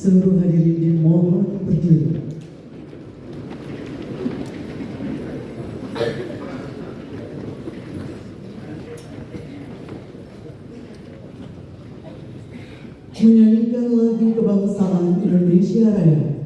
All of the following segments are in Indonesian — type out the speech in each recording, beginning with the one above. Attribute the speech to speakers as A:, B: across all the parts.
A: Seluruh hadirin dimohon berdiri. Menyanyikan lagu kebangsaan Indonesia Raya.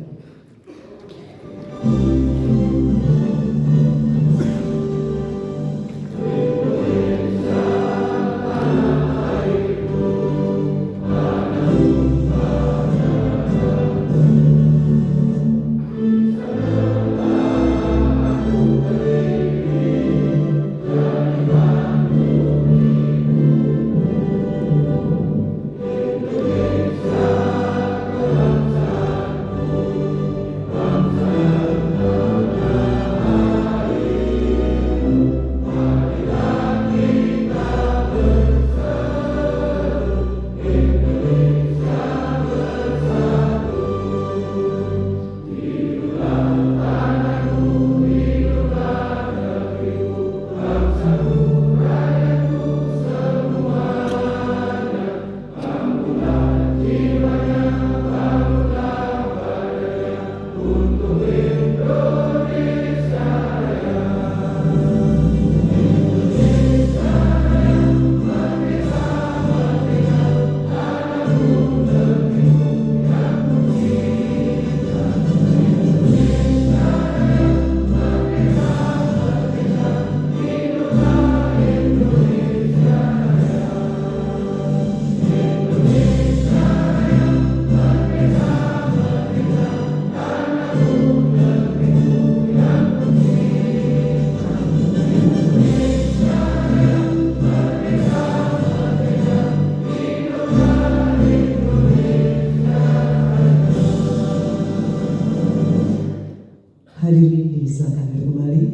A: Hadirin disilakan kembali.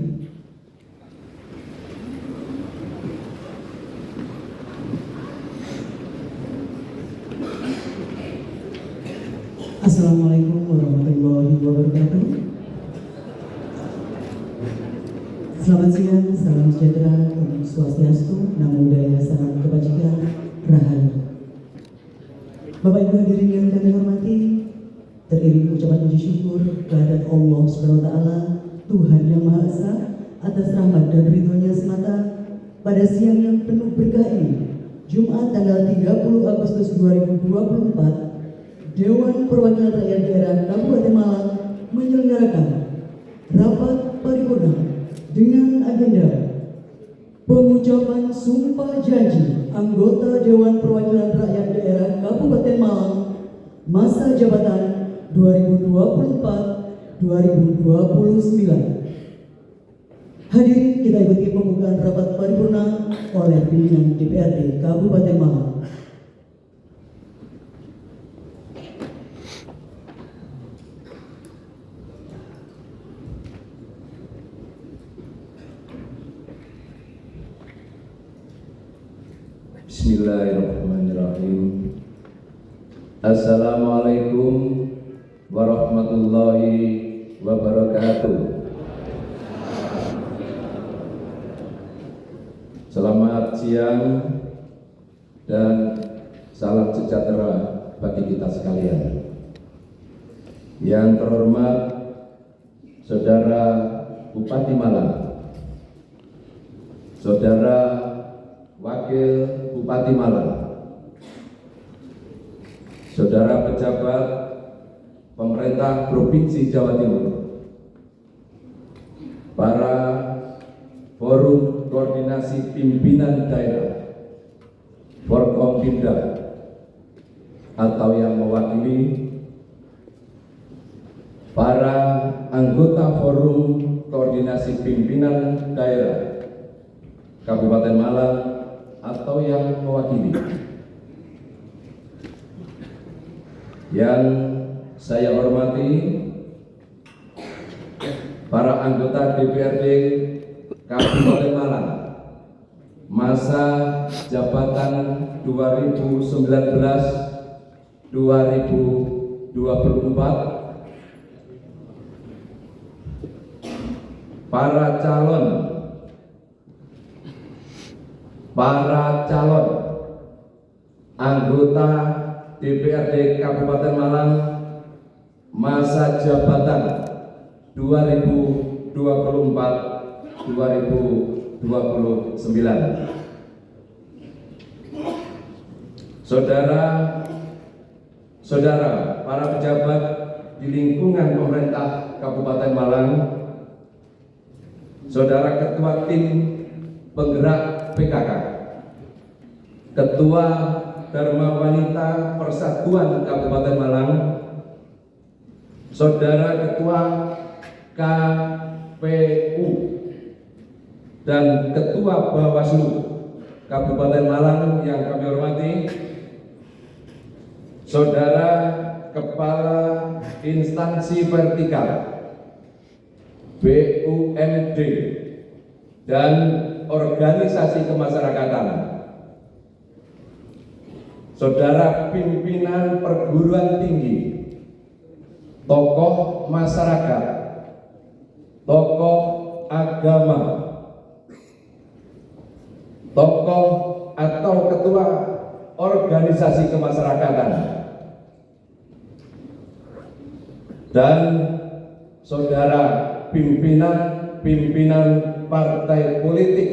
A: Assalamualaikum warahmatullahi wabarakatuh. Selamat siang, salam sejahtera, Om Swastiastu, Namo Buddhaya, salam kebajikan, Rahayu. Bapak Ibu hadirin yang kami hormati, teriring ucapan puji syukur kehadirat Allah SWT, Tuhan Yang Maha Esa, atas rahmat dan ridhonya semata, pada siang yang penuh berkah ini, Jumat tanggal 30 Agustus 2024, Dewan Perwakilan Rakyat Daerah Kabupaten Malang menyelenggarakan rapat paripurna dengan agenda pengucapan sumpah janji anggota Dewan Perwakilan Rakyat Daerah Kabupaten Malang masa jabatan 2024-2029. Hadirin, kita ikuti pembukaan rapat paripurna oleh pimpinan DPRD Kabupaten Malang.
B: Bismillahirrahmanirrahim. Assalamualaikum warahmatullahi wabarakatuh. Selamat siang dan salam sejahtera bagi kita sekalian. Yang terhormat Saudara Bupati Malang, Saudara Wakil Bupati Malang, Saudara pejabat pemerintah Provinsi Jawa Timur, para forum koordinasi pimpinan daerah, Forkompimda atau yang mewakili para anggota Forum Koordinasi Pimpinan Daerah Kabupaten Malang atau yang mewakili, yang saya hormati para anggota DPRD Kabupaten Malang masa jabatan 2019-2024, para calon anggota DPRD Kabupaten Malang masa jabatan 2024-2029. Saudara para pejabat di lingkungan pemerintah Kabupaten Malang, saudara ketua tim penggerak PKK, ketua Dharma Wanita Persatuan Kabupaten Malang, saudara ketua KPU dan ketua Bawaslu Kabupaten Malang yang kami hormati, saudara kepala instansi vertikal BUMD dan organisasi kemasyarakatan, saudara pimpinan perguruan tinggi, tokoh masyarakat, tokoh agama, tokoh atau ketua organisasi kemasyarakatan, dan saudara pimpinan partai politik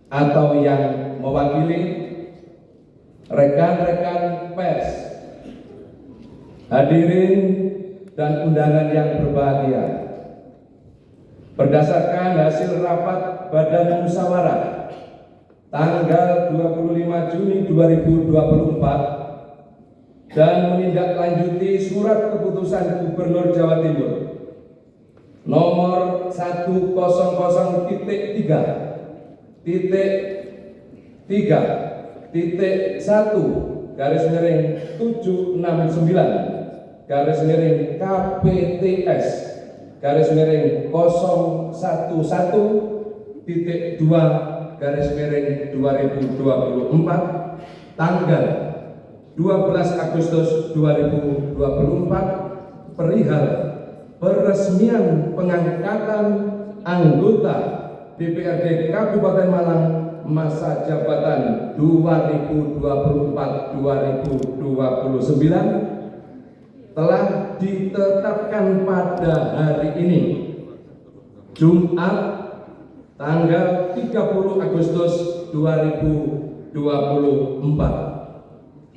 B: atau yang mewakili, rekan-rekan pers, hadirin dan undangan yang berbahagia. Berdasarkan hasil rapat Badan Musyawarah tanggal 25 Juni 2024 dan menindaklanjuti surat keputusan Gubernur Jawa Timur nomor 100.1-TT3/1-001-2/2024 tanggal 12 Agustus 2024 perihal peresmian pengangkatan anggota DPRD Kabupaten Malang masa jabatan 2024-2029 telah ditetapkan pada hari ini, Jumat tanggal 30 Agustus 2024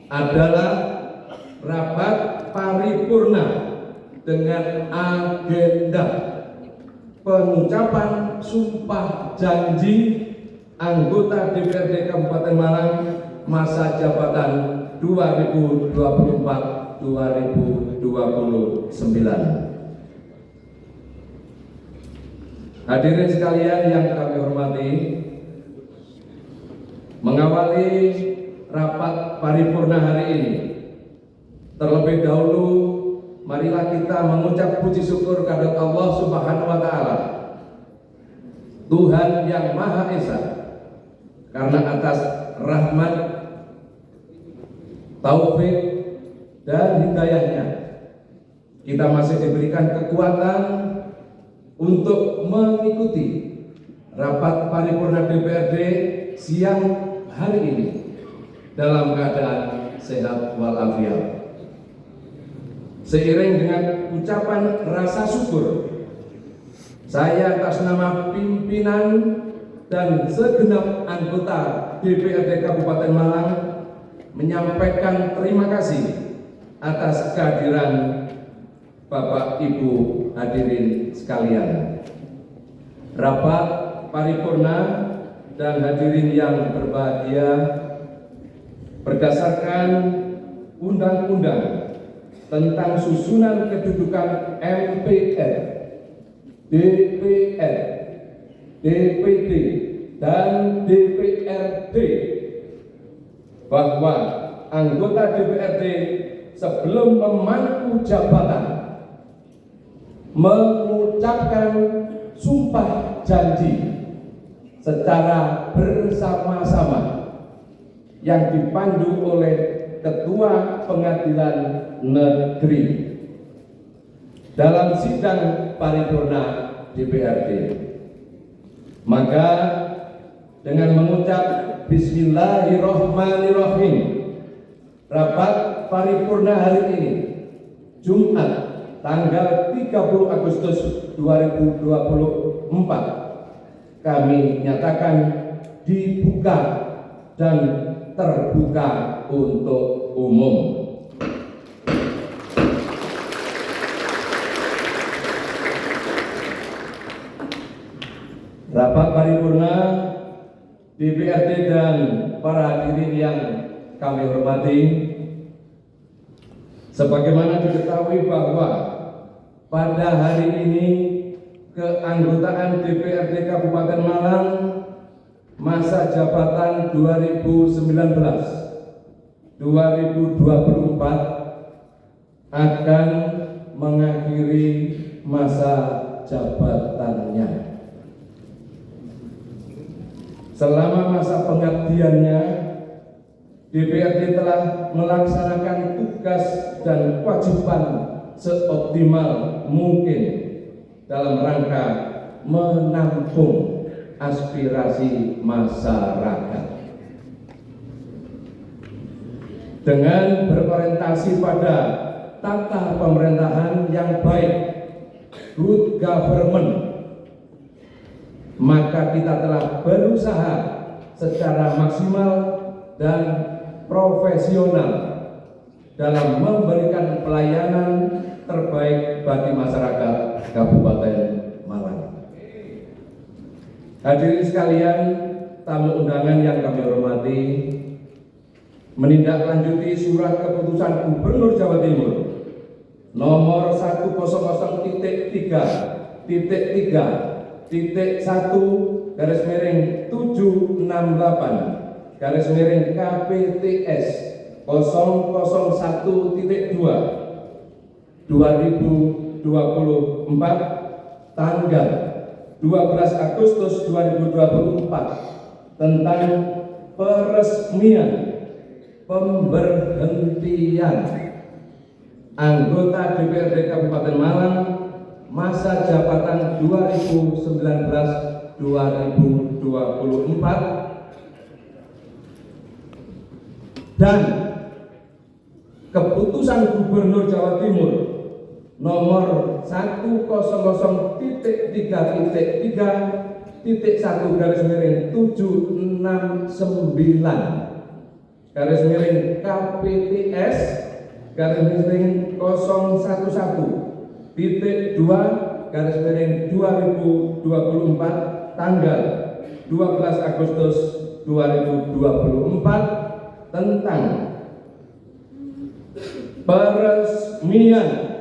B: adalah rapat paripurna dengan agenda pengucapan sumpah janji anggota DPRD Kabupaten Malang masa jabatan 2024-2029. Hadirin sekalian yang kami hormati, mengawali rapat paripurna hari ini, terlebih dahulu marilah kita mengucap puji syukur kepada Allah Subhanahu wa Ta'ala, Tuhan yang Maha Esa, karena atas rahmat, taufik dan hidayahnya kita masih diberikan kekuatan untuk mengikuti rapat paripurna DPRD siang hari ini dalam keadaan sehat walafiat. Seiring dengan ucapan rasa syukur, saya atas nama pimpinan dan segenap anggota DPRD Kabupaten Malang menyampaikan terima kasih atas kehadiran Bapak Ibu hadirin sekalian. Rapat paripurna dan hadirin yang berbahagia, berdasarkan Undang-Undang tentang susunan kedudukan MPR, DPR, DPD, dan DPRD, bahwa anggota DPRD sebelum memangku jabatan mengucapkan sumpah janji secara bersama-sama yang dipandu oleh Ketua Pengadilan Negeri dalam sidang paripurna DPRD. Maka dengan mengucap Bismillahirrahmanirrahim, rapat paripurna hari ini Jumat tanggal 30 Agustus 2024 kami nyatakan dibuka dan terbuka untuk umum. Rapat paripurna DPRD dan para hadirin yang kami hormati, sebagaimana diketahui bahwa pada hari ini keanggotaan DPRD Kabupaten Malang masa jabatan 2019-2024 akan mengakhiri masa jabatannya. Selama masa pengabdiannya, DPRD telah melaksanakan tugas dan kewajiban seoptimal mungkin dalam rangka menampung aspirasi masyarakat. Dengan berorientasi pada tata pemerintahan yang baik, good government, maka kita telah berusaha secara maksimal dan profesional dalam memberikan pelayanan terbaik bagi masyarakat Kabupaten Malang. Hadirin sekalian, tamu undangan yang kami hormati, menindaklanjuti surat keputusan Gubernur Jawa Timur nomor 101.3.3/768/KPTS 001.2/2024 tanggal 12 Agustus 2024 tentang peresmian pemberhentian anggota DPRD Kabupaten Malang masa jabatan 2019-2024 dan keputusan Gubernur Jawa Timur nomor 100.3.3/769/KPTS /011.2/2024 tanggal 12 Agustus 2024 tentang peresmian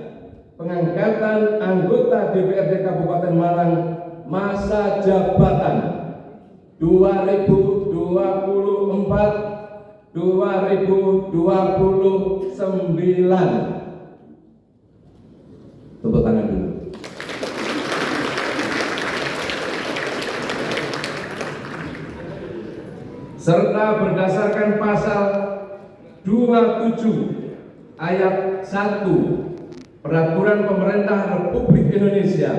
B: pengangkatan anggota DPRD Kabupaten Malang masa jabatan 2024-2029. Tepuk tangan dulu. Serta berdasarkan pasal 27 ayat 1 Peraturan Pemerintah Republik Indonesia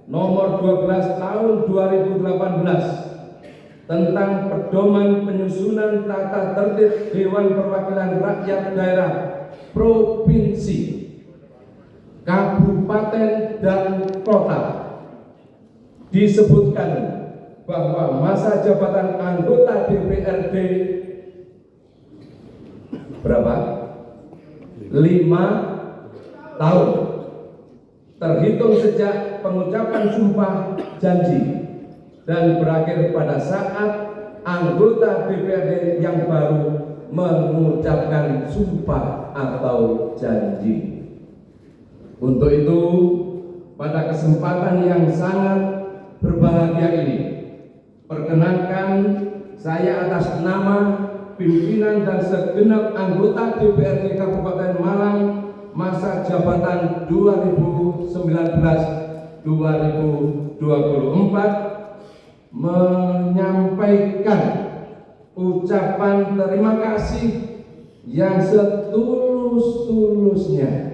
B: nomor 12 tahun 2018 tentang pedoman penyusunan tata tertib Dewan Perwakilan Rakyat Daerah Provinsi, Kabupaten, dan Kota, disebutkan bahwa masa jabatan anggota DPRD berapa? 5 tahun terhitung sejak pengucapan sumpah janji dan berakhir pada saat anggota DPRD yang baru mengucapkan sumpah atau janji. Untuk itu, pada kesempatan yang sangat berbahagia ini, perkenankan saya atas nama pimpinan dan segenap anggota DPRD Kabupaten Malang masa jabatan 2019-2024 menyampaikan ucapan terima kasih yang setulus-tulusnya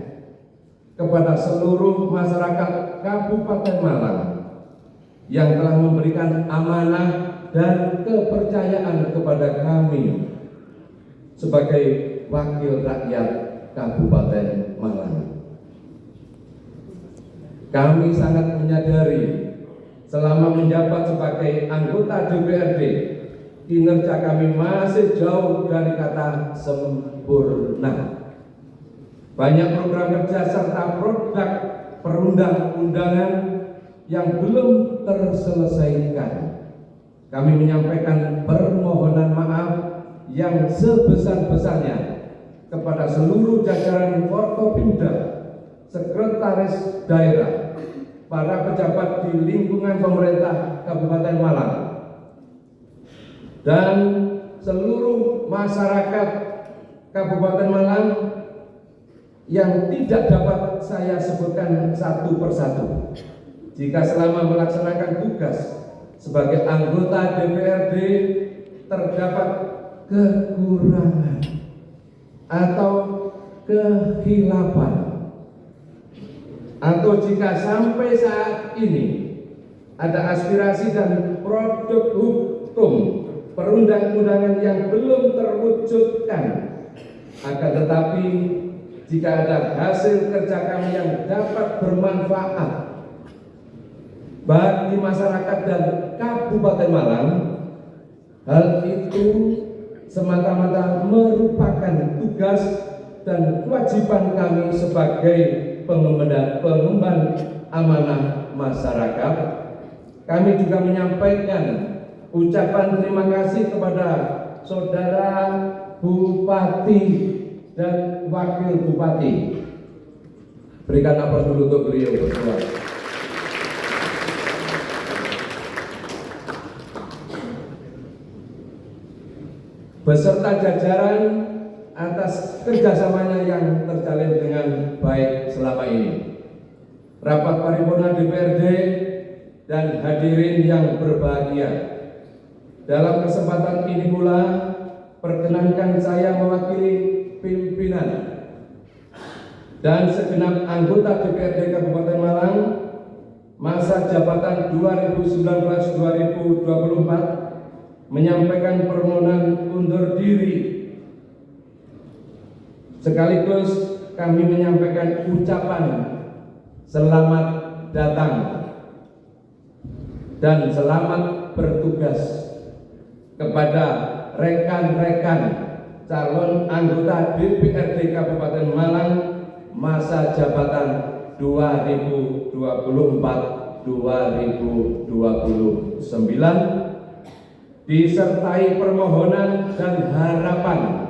B: kepada seluruh masyarakat Kabupaten Malang yang telah memberikan amanah dan kepercayaan kepada kami sebagai wakil rakyat Kabupaten Malang. Kami sangat menyadari selama menjabat sebagai anggota DPRD, kinerja kami masih jauh dari kata sempurna. Banyak program kerja serta produk perundang-undangan yang belum terselesaikan. Kami menyampaikan permohonan maaf yang sebesar-besarnya kepada seluruh jajaran Forkopimda, sekretaris daerah, para pejabat di lingkungan pemerintah Kabupaten Malang, dan seluruh masyarakat Kabupaten Malang yang tidak dapat saya sebutkan satu persatu. Jika selama melaksanakan tugas sebagai anggota DPRD terdapat kekurangan atau kekhilafan, atau jika sampai saat ini ada aspirasi dan produk hukum perundang-undangan yang belum terwujudkan, akan tetapi jika ada hasil kerja kami yang dapat bermanfaat bagi masyarakat dan Kabupaten Malang, hal itu semata-mata merupakan tugas dan kewajiban kami sebagai pengemban amanah masyarakat. Kami juga menyampaikan ucapan terima kasih kepada saudara Bupati dan Wakil Bupati. Berikan aplaus dulu untuk beliau berdua. Beserta jajaran atas kerjasamanya yang terjalin dengan baik selama ini. Rapat paripurna DPRD dan hadirin yang berbahagia, dalam kesempatan ini pula perkenankan saya mewakili pimpinan dan segenap anggota DPRD Kabupaten Malang masa jabatan 2019-2024 menyampaikan permohonan undur diri, sekaligus kami menyampaikan ucapan selamat datang dan selamat bertugas kepada rekan-rekan calon anggota DPRD Kabupaten Malang masa jabatan 2024-2029, disertai permohonan dan harapan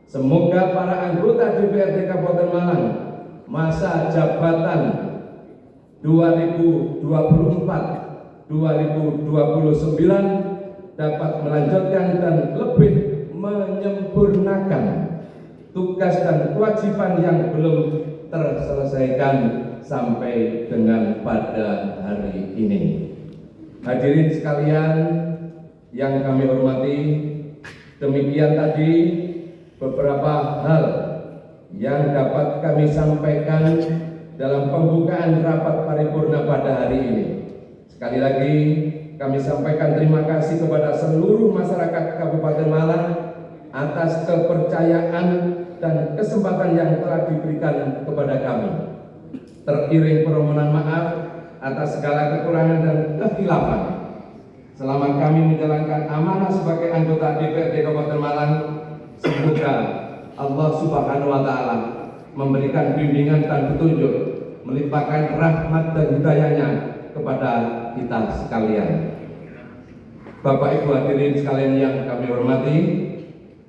B: semoga para anggota DPRD Kabupaten Malang masa jabatan 2024-2029 dapat melanjutkan dan lebih menyempurnakan tugas dan kewajiban yang belum terselesaikan sampai dengan pada hari ini. Hadirin sekalian yang kami hormati, demikian tadi beberapa hal yang dapat kami sampaikan dalam pembukaan rapat paripurna pada hari ini. Sekali lagi kami sampaikan terima kasih kepada seluruh masyarakat Kabupaten Malang atas kepercayaan dan kesempatan yang telah diberikan kepada kami. Teriring permohonan maaf atas segala kekurangan dan kekhilafan selama kami menjalankan amanah sebagai anggota DPRD Kabupaten Malang. Semoga Allah Subhanahu wa Ta'ala memberikan bimbingan dan petunjuk, melimpahkan rahmat dan hidayahnya kepada kita sekalian. Bapak Ibu hadirin sekalian yang kami hormati,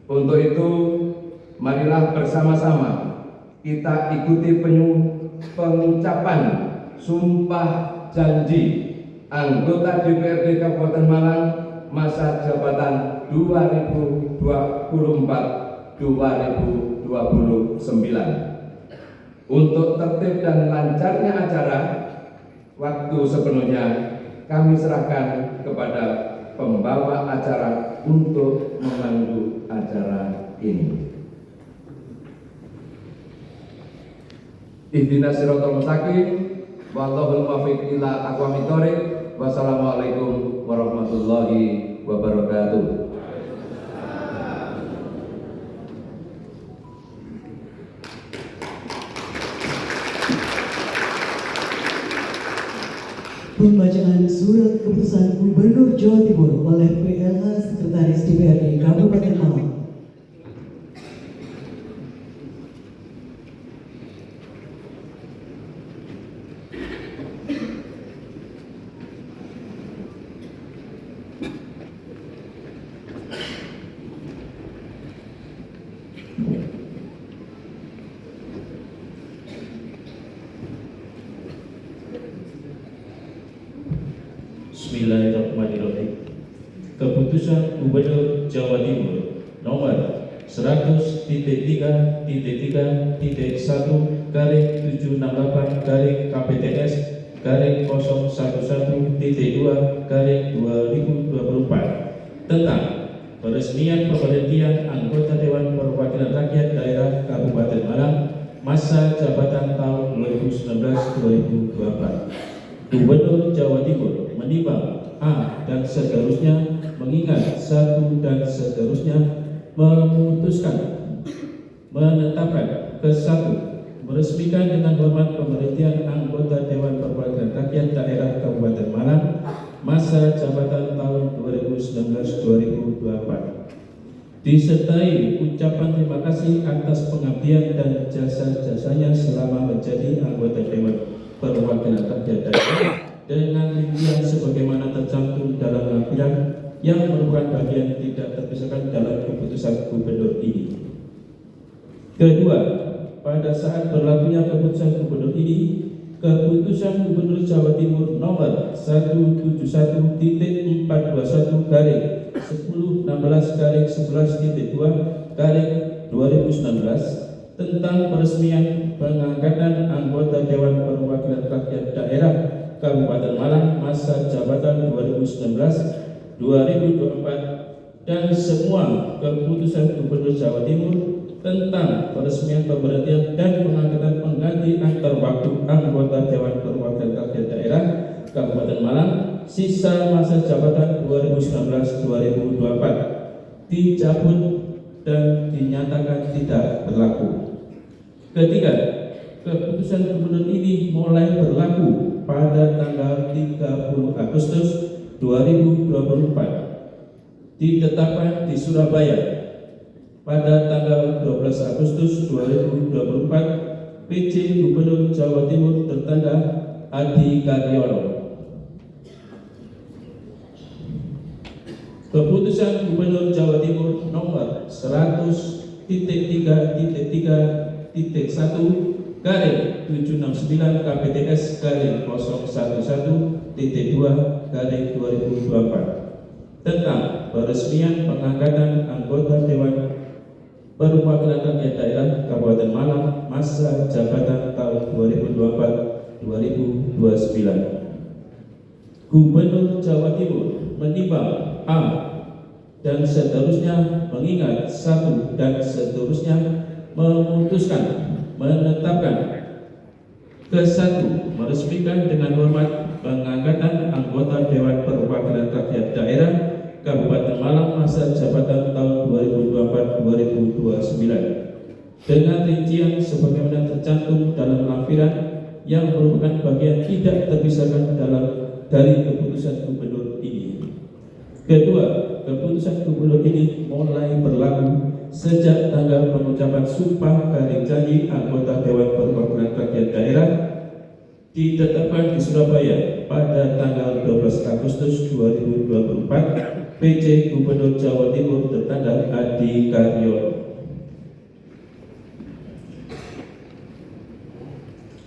B: untuk itu marilah bersama-sama kita ikuti pengucapan sumpah janji anggota DPRD Kabupaten Malang masa jabatan 2024-2029. Untuk tertib dan lancarnya acara, waktu sepenuhnya kami serahkan kepada pembawa acara untuk memandu acara ini. Ihdinas siratal mustaqim, wallahul muwaffiq ila aqwamit thoriq. Wassalamualaikum warahmatullahi wabarakatuh.
A: Pembacaan surat keputusan Gubernur Jawa Timur oleh PLH Sekretaris DPRD Kabupaten Malang.
C: Bismillahirrahmanirrahim. Keputusan Gubernur Jawa Timur nomor 100.3/TT3/11.2/2024 tentang peresmian pemberhentian anggota Dewan Perwakilan Rakyat Daerah Kabupaten Malang masa jabatan tahun 2019-2024. Gubernur Jawa Timur menimbang A dan seterusnya, mengingat satu dan seterusnya, memutuskan menetapkan ke satu, meresmikan dengan hormat pemberhentian anggota Dewan Perwakilan Rakyat Daerah Kabupaten Malang masa jabatan tahun 2019-2024, disertai ucapan terima kasih atas pengabdian dan jasa-jasanya selama menjadi anggota Dewan Perwakilan Rakyat Daerah dengan rincian sebagaimana tercantum dalam lampiran yang merupakan bagian tidak terpisahkan dalam keputusan gubernur ini. Kedua, pada saat berlakunya keputusan gubernur ini, keputusan Gubernur Jawa Timur nomor 171.421/1016/11.2/2019 tentang peresmian pengangkatan anggota Dewan Perwakilan Rakyat Daerah Kabupaten Malang masa jabatan 2019-2024 dan semua keputusan Gubernur Jawa Timur tentang peresmian pemberhentian dan pengangkatan pengganti antar waktu anggota Dewan Perwakilan Rakyat Daerah Kabupaten Malang sisa masa jabatan 2019-2024 dicabut dan dinyatakan tidak berlaku. Ketiga, keputusan gubernur ini mulai berlaku pada tanggal 30 Agustus 2024, ditetapkan di Surabaya pada tanggal 12 Agustus 2024, PJ Gubernur Jawa Timur tertanda Adi Karyono. Keputusan Gubernur Jawa Timur nomor 100.3/TT3/11.2/2024 tentang peresmian pengangkatan anggota Dewan Perwakilan Rakyat Daerah Kabupaten Malang masa jabatan tahun 2024-2029. Gubernur Jawa Timur menimbang A dan seterusnya, mengingat satu dan seterusnya, memutuskan menetapkan ke satu, meresmikan dengan hormat pengangkatan anggota Dewan Perwakilan Rakyat Daerah Kabupaten Malang masa jabatan tahun 2024-2029 dengan rincian sebagaimana tercantum dalam lampiran yang merupakan bagian tidak terpisahkan dari keputusan gubernur ini. Kedua, keputusan gubernur ini mulai berlaku sejak tanggal pengucapan sumpah kari janji anggota Dewan Perwakilan Rakyat Daerah ditetapkan di Surabaya pada tanggal 12 Agustus 2024, PJ Gubernur Jawa Timur tertanda Adi Karyono.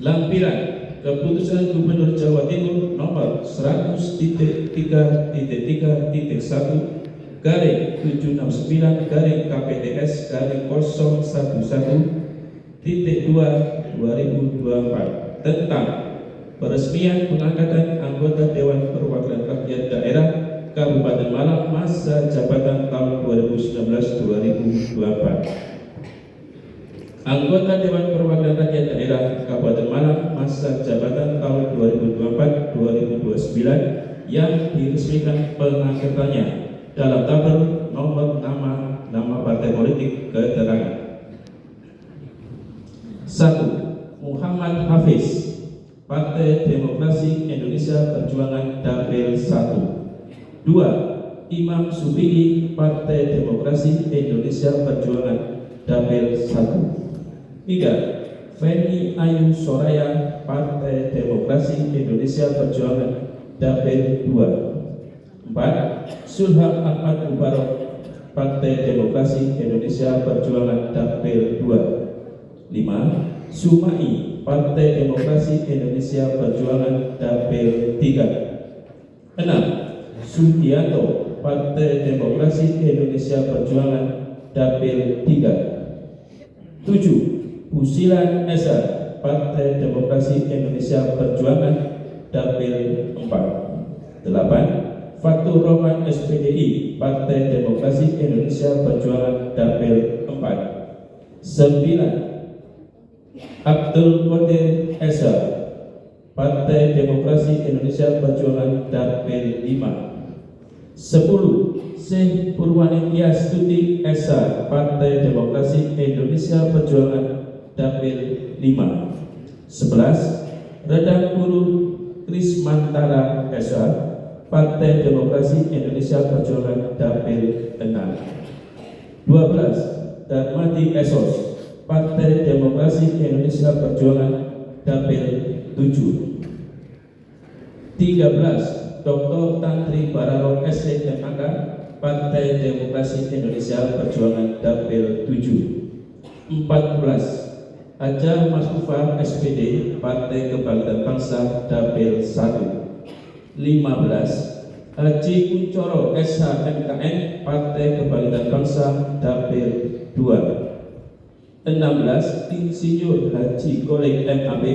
C: Lampiran Keputusan Gubernur Jawa Timur nomor 100.3.1/011/2024 tentang peresmian pengangkatan anggota Dewan Perwakilan Rakyat Daerah Kabupaten Malang masa jabatan tahun 2019-2024. Anggota Dewan Perwakilan Rakyat Daerah Kabupaten Malang masa jabatan tahun 2024-2029 yang diresmikan pengangkatannya dalam tabel nomor nama partai politik keterangan. 1. Muhammad Hafiz, Partai Demokrasi Indonesia Perjuangan Dapil 1. 2. Imam Sufi'i, Partai Demokrasi Indonesia Perjuangan Dapil 1. 3. Feni Ayu Soraya, Partai Demokrasi Indonesia Perjuangan Dapil 2. 4. Sulham Ahmad Mubarok, Partai Demokrasi Indonesia Perjuangan Dapil 2. 5. Sumai, Partai Demokrasi Indonesia Perjuangan Dapil 3. 6. Sugianto, Partai Demokrasi Indonesia Perjuangan Dapil 3. 7. Busilan Esa, Partai Demokrasi Indonesia Perjuangan Dapil 4. 8. Fatur Rahman SPDI, Partai Demokrasi Indonesia Perjuangan Dapil 4. 9. Abdul Qadir Esa, Partai Demokrasi Indonesia Perjuangan Dapil 5. 10. Syekh Purwaningya Stuti Esa, Partai Demokrasi Indonesia Perjuangan Dapil 5. 11. Redang Guru Krismantara Esa, Partai Demokrasi Indonesia Perjuangan Dapil 6. 12. Darmadi Esos, Partai Demokrasi Indonesia Perjuangan Dapil 7. 13. Dr. Tantri Bararo SMAK, Partai Demokrasi Indonesia Perjuangan Dapil 7. 14. Haja Masufah SPD, Partai Kebangkitan Bangsa Dapil 1. 15. Haji Kuncoro SHMKN, Partai Kebangkitan Bangsa Dapil 2. 16. Insinyur Haji Kolek MAB,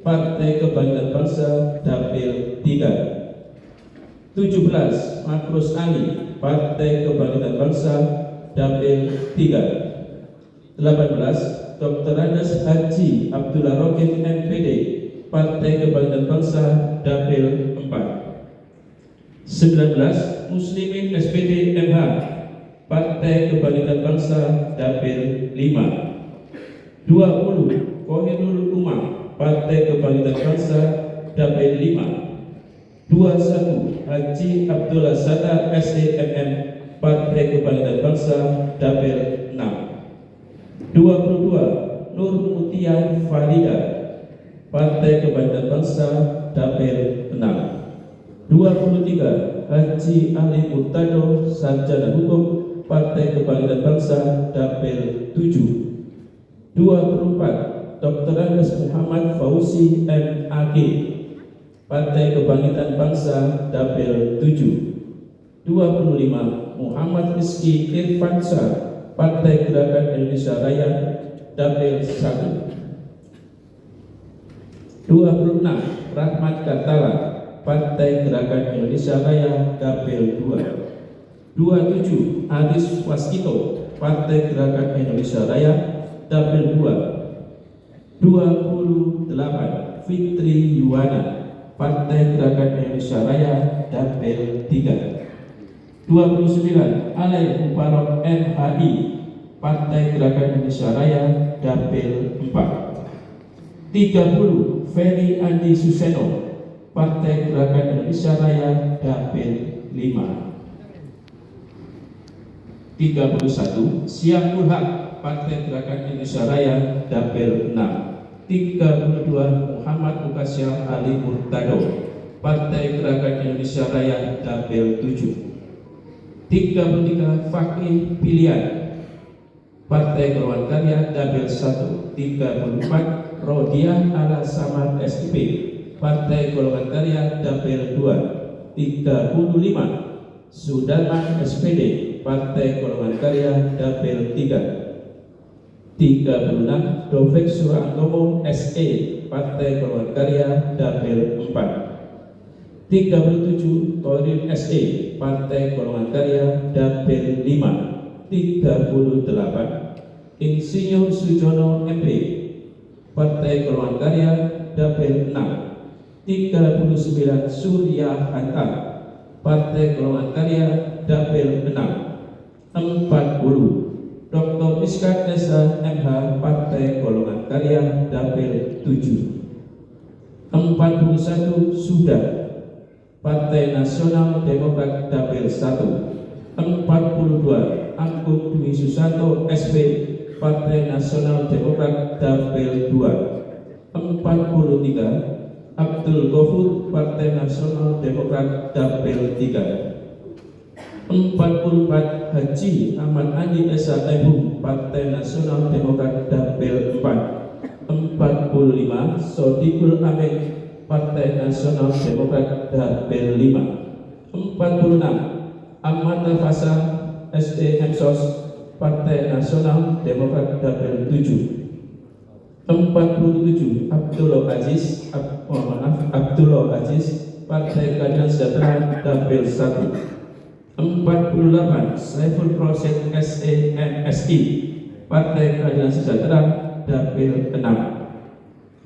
C: Partai Kebangkitan Bangsa Dapil 3. 17. Makrus Ali, Partai Kebangkitan Bangsa Dapil 3. 18. Dr. Andes Haji Abdullah Rokim MPD, Partai Kebangkitan Bangsa Dapil 4. 19. Muslimin SPD MH, Partai Kebangkitan Bangsa Dapil 5. 20. Kohirul Umar, Partai Kebangkitan Bangsa Dapil 5. 21. Haji Abdullah Sadar SDMM, Partai Kebangkitan Bangsa Dapil 6. 22. Nur Mutia Farida, Partai Kebangkitan Bangsa Dapil 6. 23. Haji Ali Murtado Sarjana Hukum, Partai Kebangkitan Bangsa Dapil 7. 24. Dr. Andes Muhammad Fauzi MAG, Partai Kebangkitan Bangsa Dapil 7. 25. Muhammad Rizki Irfansyah, Partai Gerakan Indonesia Raya Dapil 1. 26. Rahmat Kartala, Partai Gerakan Indonesia Raya Dapil 2. 27. Aris Waskito, Partai Gerakan Indonesia Raya Dapil 2. 28. Fitri Yuwana, Partai Gerakan Indonesia Raya Dapil 3. 29. Alain Mubarok MHI, Partai Gerakan Indonesia Raya Dapil 4. 30. Ferry Andi Suseno, Partai Gerakan Indonesia Raya Dapil 5. 31. Syamsul Haq, Partai Gerakan Indonesia Raya Dapil 6. 32. Muhammad Mukasyah Ali Murtado, Partai Gerakan Indonesia Raya Dapil 7. 33. Fakih Pilihan, Partai Golongan Karya Dapil 1 34, Rodiah Ala Samad SIP. Partai Golongan Karya Dapil 2 35, Sudarman SPD. Partai Golongan Karya Dapil 3 36, Dovek Suratomo SE. Partai Golongan Karya Dapil 4 37, Torin SE. Partai Golongan Karya Dapil 5 38, Insinyur Sujono MP. Partai Golongan Karya Dapil 6 39, Surya Hanta. Partai Golongan Karya Dapil 6 40, Dr. Iskak Esa MH. Partai Golongan Karya Dapil 7 41, Sudah. Partai Nasional Demokrat Dapil 1 42, Angkum Dwi Susanto SP. Partai Nasional Demokrat Dapil 2 43, Abdul Ghafur. Partai Nasional Demokrat Dapil 3 44, Haji Ahmad Andi SHM. Partai Nasional Demokrat Dapil 4 45, Sodikul Amin. Partai Nasional Demokrat Dapil 5 46, Ahmad Nafasa SDM SOS. Partai Nasional Demokrat Dapil 7 47, Abdullah Aziz Partai Keadilan Sejahtera Dapil 1 48, Saiful Rosyad SEMSI. Partai Keadilan Sejahtera Dapil 6 49,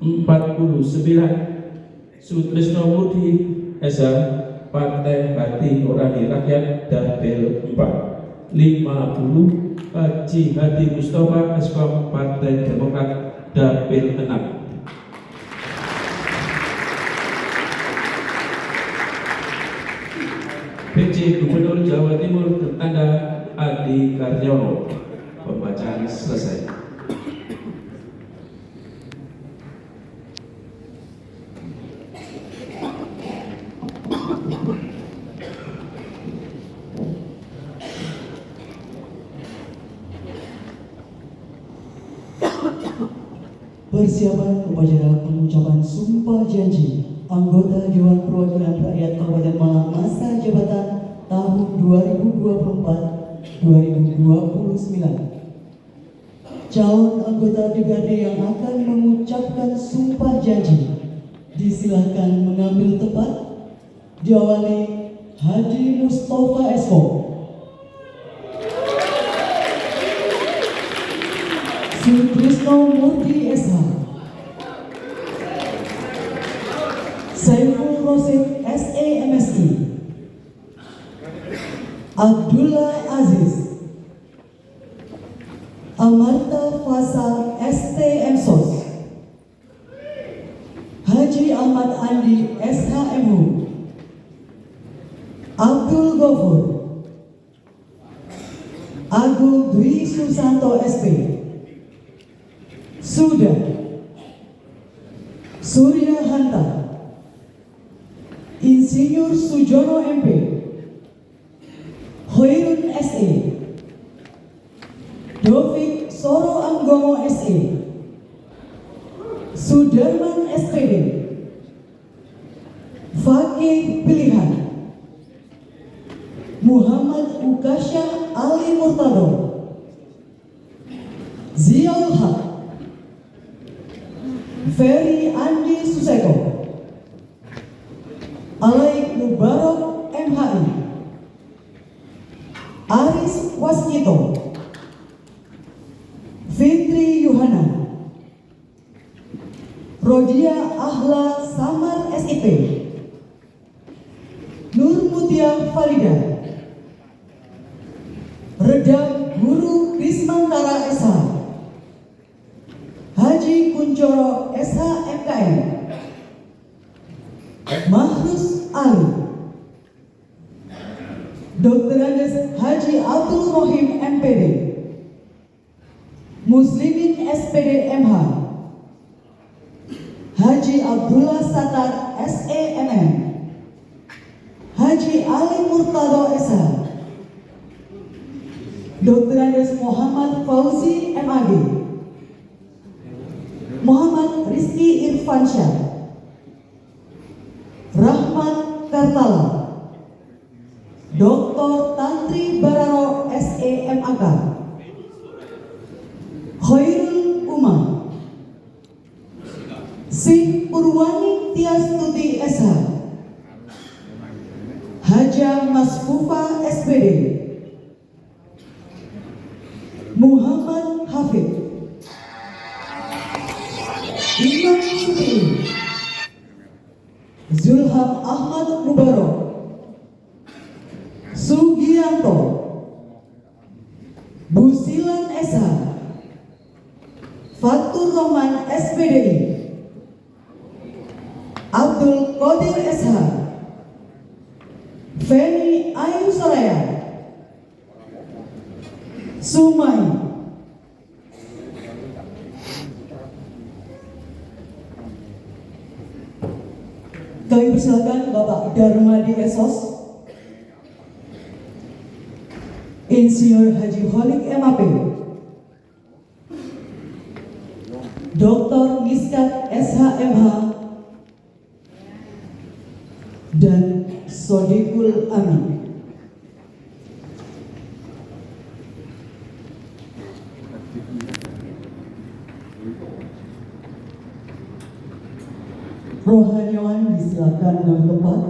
C: Sutrisno Murti SH. Partai Hati Nurani Rakyat Dapil 4 50, Haji Hadi Mustafa Eskom. Partai Demokrat Dapil 6 PJ Gubernur Jawa Timur bertanda Adi Karyono. Pembacaan selesai.
A: Persiapan upacara pengucapan sumpah janji anggota Dewan Perwakilan Rakyat Kabupaten Malang masa jabatan tahun 2024-2029. Calon anggota DPRD yang akan mengucapkan sumpah janji disilahkan mengambil tempat. Diawali Haji Mustafa Eskom, Sutrisno Murti SH, Saiful Rosyad SEMSI, Abdullah Aziz, Amarta Fasa STM SOS, Haji Ahmad Andi SHMU, Abdul Ghafur, Agung Dwi Susanto SP, Sudah, Surya Hanta, Insinyur Sujono MP, Hoirun SE, Dovik Soro Anggomo SE, Sudarman SPD, Fakih Pilihan, Muhammad Ukasha Ali Murtado, Ziaul Haq, Ferry Andi Suseko, Alaik Mubarok MHI, Aris Waskito, Fitri Yuhana, Rodia Ahla Samar SIP, Nur Mutia Farida, Redam Guru Krismantara SH, Haji Kuncoro SH MKM, Mahrus Ali, Dr. Andes Haji Abdul Rohim MPD, Muslimin SPD MH, Haji Abdullah Satar SEMM, Haji Ali Murtado SH, Dr. Andes Muhammad Fauzi MAG, Muhammad Rizky Irfansyah, Rahmat Kartala, Dr. Tantri Bararo SEMAK, Khairul Umar, Sri Purwani Tiastuti SH, Haja Masfufa SPD, Muhammad Hafid, Imam Supri, Zulham Ahmad Mubarok, Sugianto, Busilan SH, Fatur Rahman SPDI, Abdul Qadir SH, Feni Ayu Soraya, Sumai, kami persilakan Bapak Darmadi Esos, Insinyur Haji Holik MAP, Dr. Miskat SHMH, dan Sodikul Amin. Rohaniawan disilakan dengan tempat.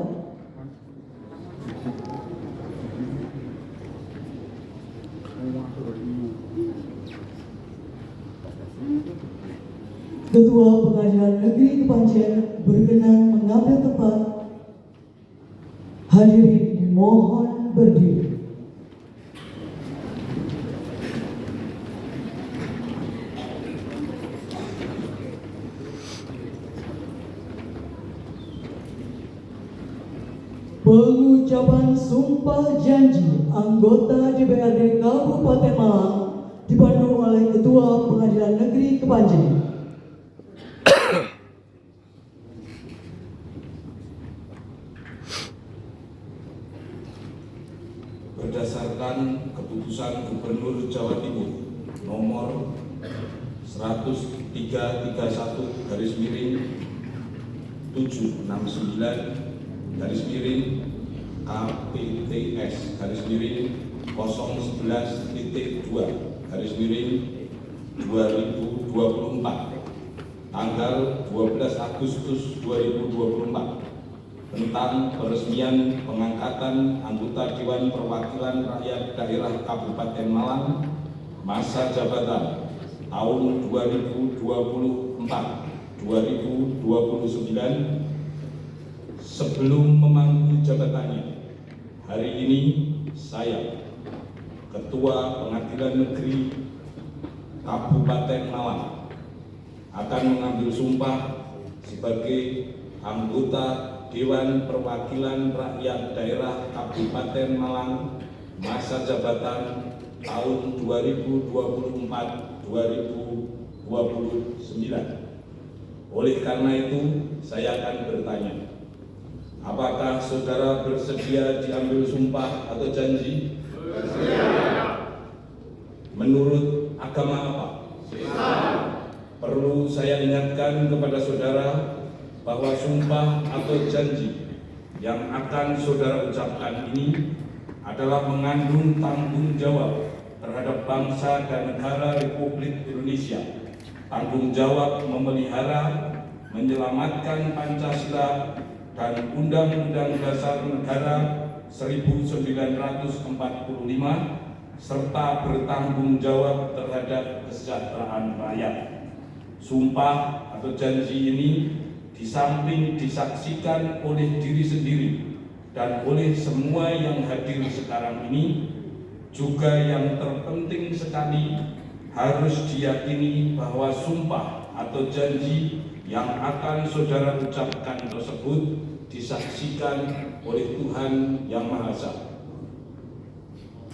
A: Ketua Pengadilan Negeri Kepanjen berkenan mengambil tempat. Hadirin dimohon berdiri. Pengucapan sumpah janji anggota DPRD Kabupaten Malang dipandu oleh Ketua Pengadilan Negeri Kepanjen.
D: Berdasarkan keputusan Gubernur Jawa Timur nomor 103/11/011.2 tanggal 12 Agustus 2024 tentang peresmian pengangkatan anggota Dewan Perwakilan Rakyat Daerah Kabupaten Malang masa jabatan tahun 2024-2029 sebelum memangku jabatannya. Hari ini saya, Ketua Pengadilan Negeri Kabupaten Malang, akan mengambil sumpah sebagai anggota Dewan Perwakilan Rakyat Daerah Kabupaten Malang masa jabatan tahun 2024-2029. Oleh karena itu, saya akan bertanya, apakah saudara bersedia diambil sumpah atau janji? Bersedia. Menurut agama apa? Islam. Perlu saya ingatkan kepada saudara bahwa sumpah atau janji yang akan saudara ucapkan ini adalah mengandung tanggung jawab terhadap bangsa dan negara Republik Indonesia, tanggung jawab memelihara, menyelamatkan Pancasila dan Undang-Undang Dasar Negara 1945, serta bertanggung jawab terhadap kesejahteraan rakyat. Sumpah atau janji ini di samping disaksikan oleh diri sendiri dan oleh semua yang hadir sekarang ini, juga yang terpenting sekali harus diyakini bahwa sumpah atau janji yang akan saudara ucapkan tersebut disaksikan oleh Tuhan Yang Maha Esa.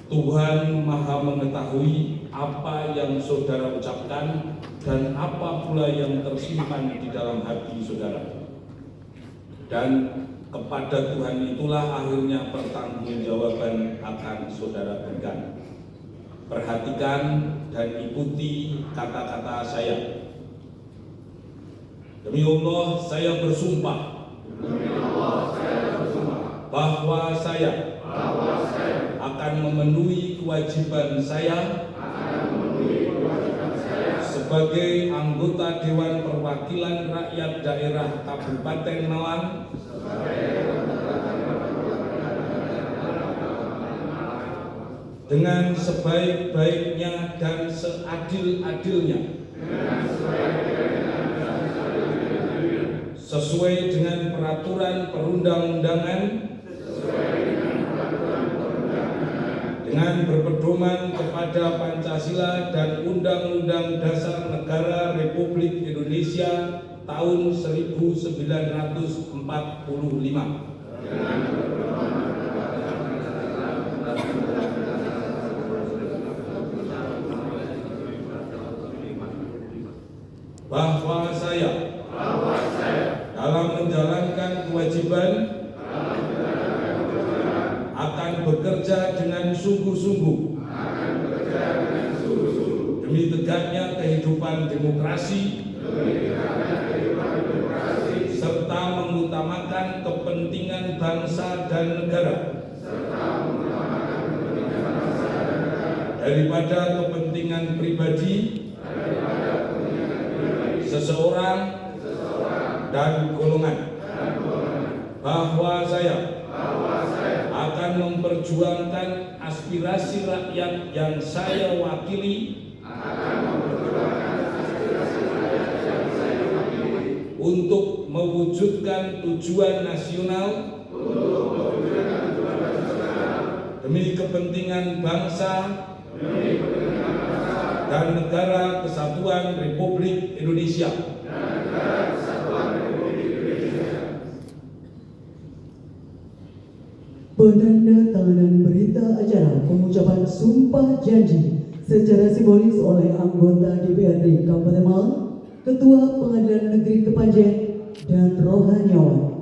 D: Tuhan Maha mengetahui apa yang saudara ucapkan dan apa pula yang tersimpan di dalam hati saudara. Dan kepada Tuhan itulah akhirnya pertanggungjawaban akan saudara berikan. Perhatikan dan ikuti kata-kata saya. Demi Allah, saya bersumpah bahwa saya akan memenuhi kewajiban saya sebagai anggota Dewan Perwakilan Rakyat Daerah Kabupaten Malang dengan sebaik-baiknya dan seadil-adilnya, sesuai dengan peraturan perundang-undangan, dengan berpedoman kepada Pancasila dan Undang-Undang Dasar Negara Republik Indonesia tahun 1945. Bahwa saya dalam menjalankan kewajiban akan bekerja dengan sungguh-sungguh demi tegaknya kehidupan demokrasi serta mengutamakan kepentingan bangsa dan negara daripada kepentingan pribadi seseorang dan golongan. Bahwa saya akan memperjuangkan aspirasi rakyat yang saya wakili untuk mewujudkan tujuan nasional demi kepentingan bangsa dan negara kesatuan Republik Indonesia.
A: Penanda tanganan berita acara pengucapan sumpah janji secara simbolis oleh anggota DPRD Kabupaten Malang, Ketua Pengadilan Negeri Kepanjen, dan rohaniawan.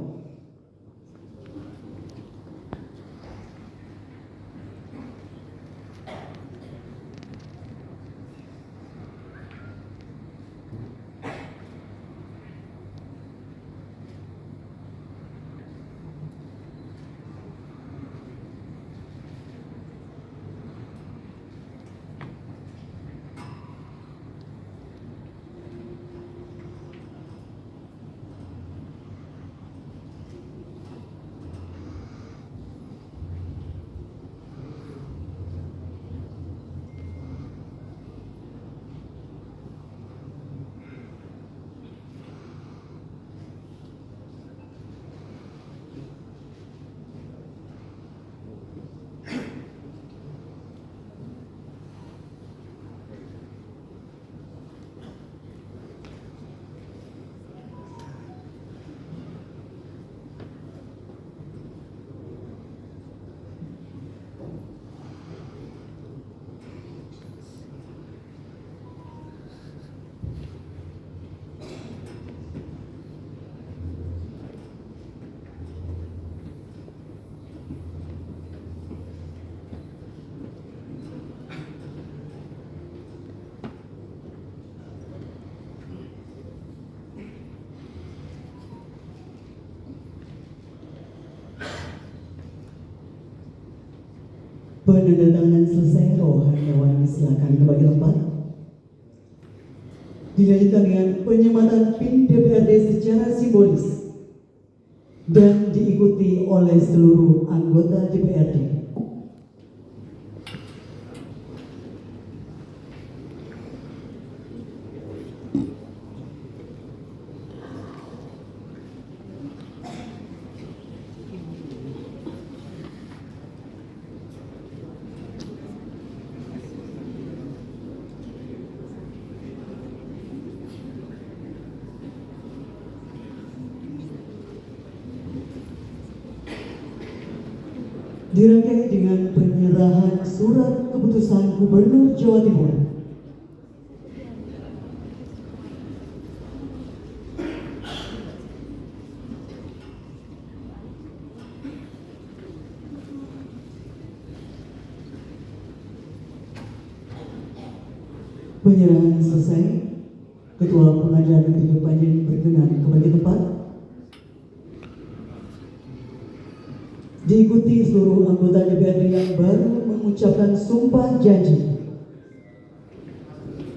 A: Penandatanganan selesai, rohaniawan silakan kembali tempat. Dilanjutkan dengan penyematan PIN DPRD secara simbolis dan diikuti oleh seluruh anggota DPRD. Dirangkai dengan penyerahan surat keputusan Gubernur Jawa Timur. Penyerahan selesai. Ketua Pengadilan Negeri Kepanjen berkenan kembali ke tempat. Diikuti seluruh anggota DPRD yang baru mengucapkan sumpah janji.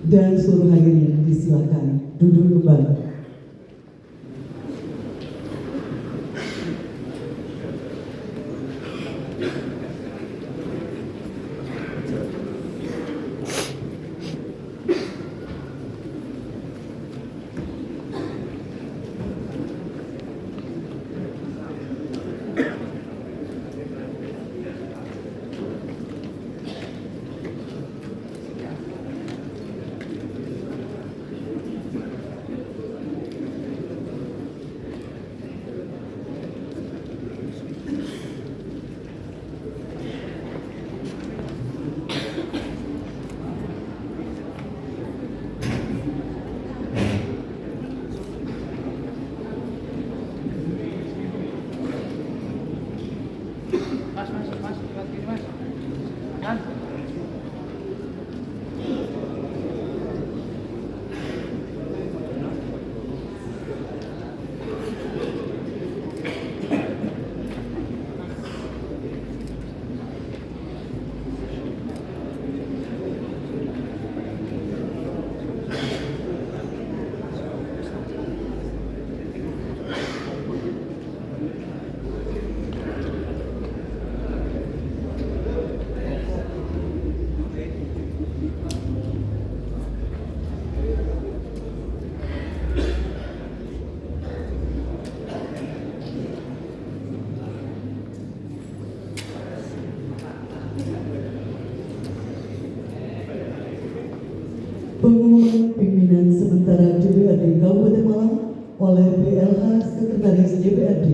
A: Dan seluruh hadirin disilakan duduk kembali. Pengumuman pimpinan sementara DPRD Kabupaten Malang oleh PLH Sekretaris DPRD.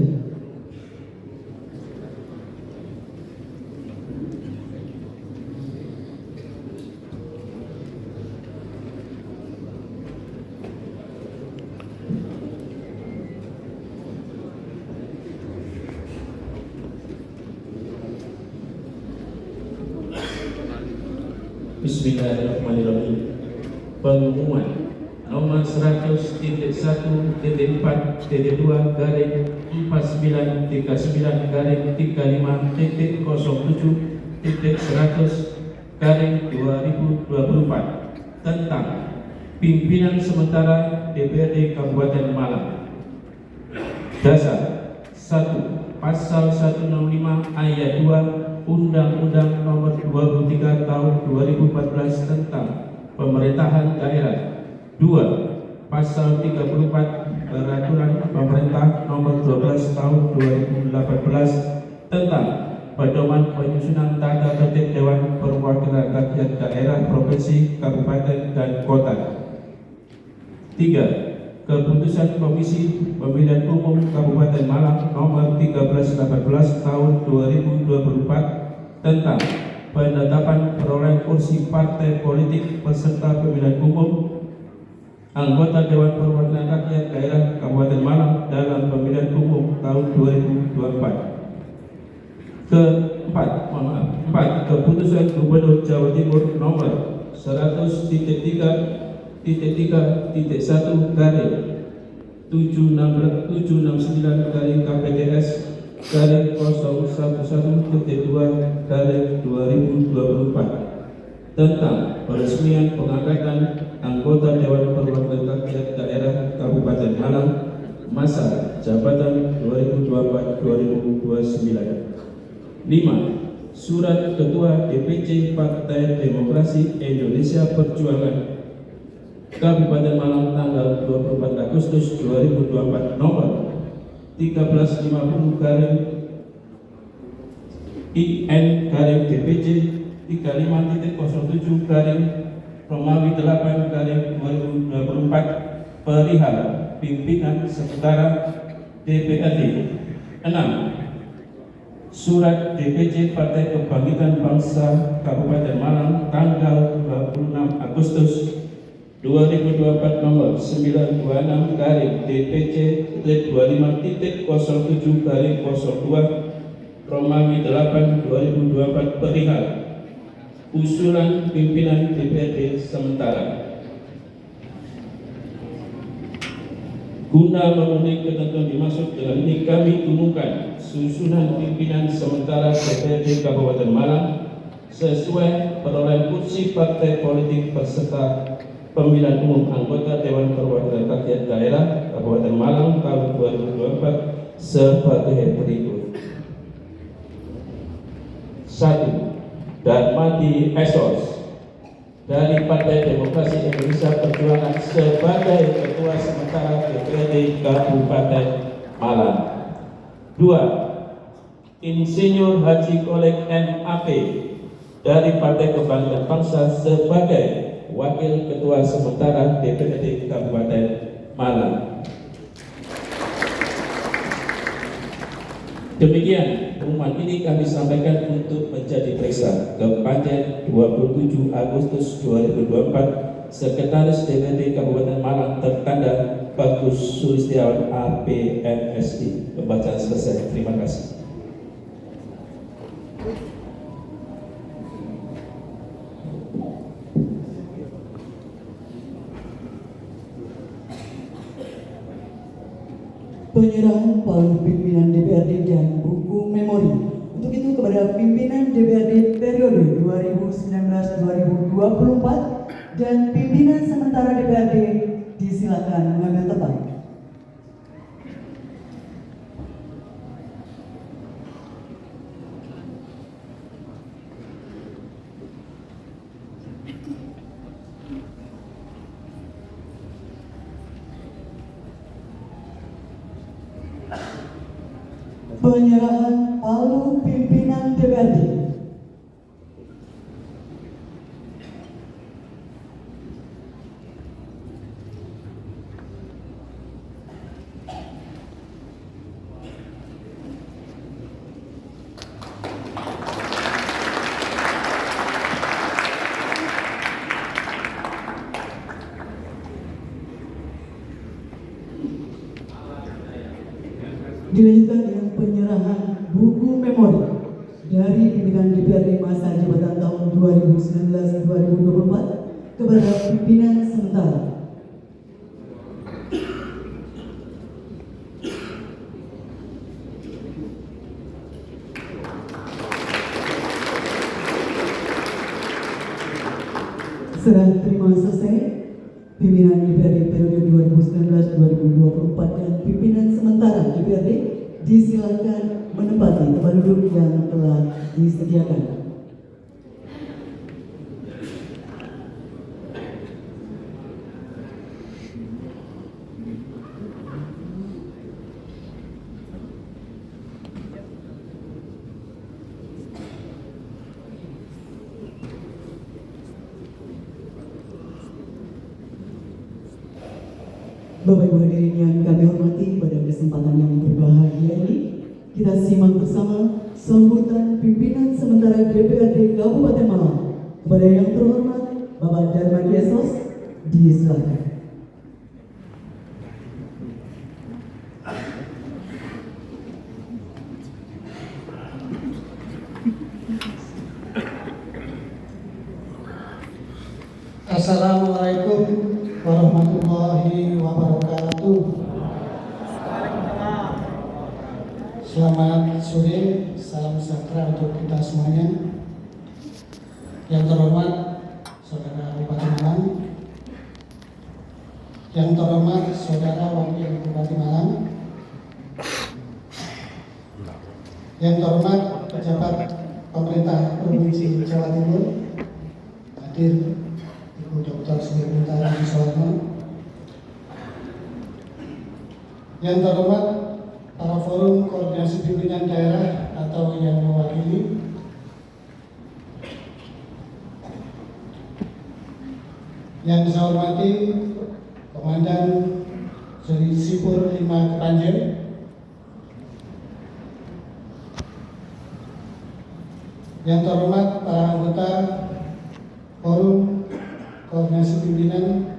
C: Bismillahirrahmanirrahim. Pengumuman nomor 100.1.4.2 garing 4939 garing 35.07 100 garing 2024 tentang pimpinan sementara DPRD Kabupaten Malang. Dasar 1. Pasal 165 ayat 2 Undang-Undang Nomor 23 Tahun 2014 tentang Pemerintahan Daerah. 2. Pasal 34 Peraturan Pemerintah Nomor 12 Tahun 2018 tentang Pedoman Penyusunan Tata Tertib Dewan Perwakilan Rakyat Daerah Provinsi, Kabupaten, dan Kota. 3. Keputusan Komisi Pemilihan Umum Kabupaten Malang Nomor 1318 Tahun 2024 tentang penetapan perolehan kursi partai politik peserta pemilihan umum anggota Dewan Perwakilan Rakyat Daerah Kabupaten Malang dalam pemilihan umum tahun 2024. Keempat, keputusan Gubernur Jawa Timur Nomor 100.3.1 garing 769 garing KPDS garing 011.2 garing 2024 tentang peresmian pengangkatan anggota Dewan Perwakilan Rakyat Daerah Kabupaten Malang masa jabatan 2024-2029. 5. Surat Ketua DPC Partai Demokrasi Indonesia Perjuangan Kabupaten Malang tanggal 24 Agustus 2024 nomor 1350 garing IN garing DPC 35.07 garing Romawi 8 garing 2024 perihal pimpinan sementara DPRD. 6. Surat DPC Partai Kebangkitan Bangsa Kabupaten Malang tanggal 26 Agustus 2024 nomor 926 garing DPC 25.07 garing 02 Romawi 8 2024 perihal usulan pimpinan DPRD sementara. Guna memenuhi ketentuan dimaksud dengan ini, kami umumkan susunan pimpinan sementara DPRD Kabupaten Malang sesuai perolehan kursi partai politik peserta pemilihan umum anggota Dewan Perwakilan Rakyat Daerah Kabupaten Malang tahun 2024 sebagai berikut. 1. Darmadi Esos dari Partai Demokrasi Indonesia Perjuangan sebagai Ketua Sementara DPRD Kabupaten Malang. 2. Insinyur Haji Kolek MAP dari Partai Kebangkitan Bangsa sebagai Wakil Ketua Sementara DPRD Kabupaten Malang. Demikian pengumuman ini kami sampaikan untuk menjadi periksa ke Panjen 27 Agustus 2024 Sekretaris DPRD Kabupaten Malang tertanda Bagus Sulistiawan APMSI. Pembacaan selesai. Terima kasih.
A: Penyerahan palu pimpinan DPRD dan buku memori. Untuk itu kepada pimpinan DPRD periode 2019-2024 dan pimpinan sementara DPRD disilakan mengambil tempat. Penyerahan palu pimpinan DPRD. Dilanjutkan dengan penyerahan buku memori dari pimpinan DPRD masa jabatan tahun 2019-2024 kepada pimpinan sementara. Serah terima selesai, pimpinan DPRD periode 2019-2024 dan pimpinan sementara DPRD disilakan menempati tempat duduk yang telah disediakan. Bapak Ibu hadirin yang kami hormati, pada kesempatan yang berbahagia ini kita simak bersama sambutan pimpinan sementara DPRD Kabupaten Malang. Kepada yang terhormat Bapak Darmadi Esos, disilakan.
E: Assalamualaikum warahmatullahi wabarakatuh. Selamat sore, salam sejahtera untuk kita semuanya. Yang terhormat Saudara Bupati Malang, yang terhormat Saudara Wakil Bupati Malang, yang terhormat pejabat pemerintah Provinsi Jawa Timur, hadir Ibu Dr. Sulistiawan Haji, yang terhormat para forum koordinasi pimpinan daerah atau yang mewakili, yang saya hormati Komandan Sri Sipur 5 Kepanjen, yang terhormat para anggota forum koordinasi pimpinan,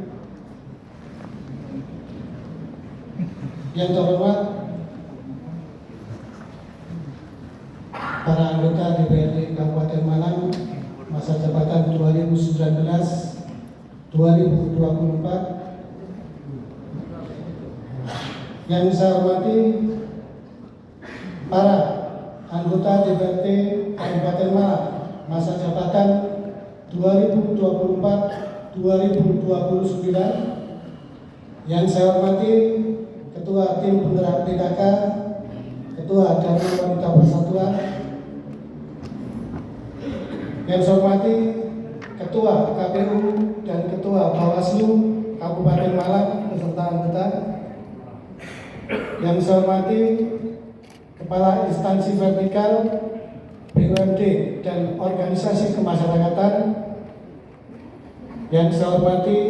E: yang terhormat para anggota DPRD Kabupaten Malang masa jabatan 2019-2024, Yang saya hormati para anggota DPRD Kabupaten Malang masa jabatan 2024-2029. Yang saya hormati Ketua Tim Penggerak PKK, Ketua Dharma Wanita Persatuan. Yang saya hormati Ketua KPU dan Ketua Bawaslu Kabupaten Malang beserta anggota. Yang saya hormati Kepala Instansi Vertikal BUMD dan Organisasi Kemasyarakatan. Yang saya hormati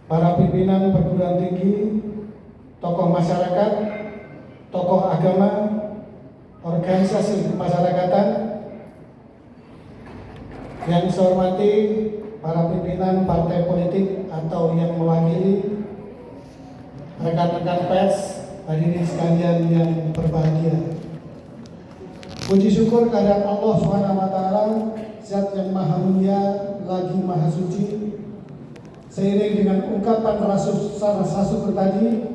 E: para pimpinan perguruan tinggi, tokoh masyarakat, tokoh agama, organisasi kemasyarakatan. Yang saya hormati para pimpinan partai politik atau yang mewakili, rekan-rekan pers, hadirin sekalian yang berbahagia. Puji syukur kehadirat Allah SWT, Zat yang Maha Mulia lagi Maha Suci. Seiring dengan ungkapan rasa syukur tadi,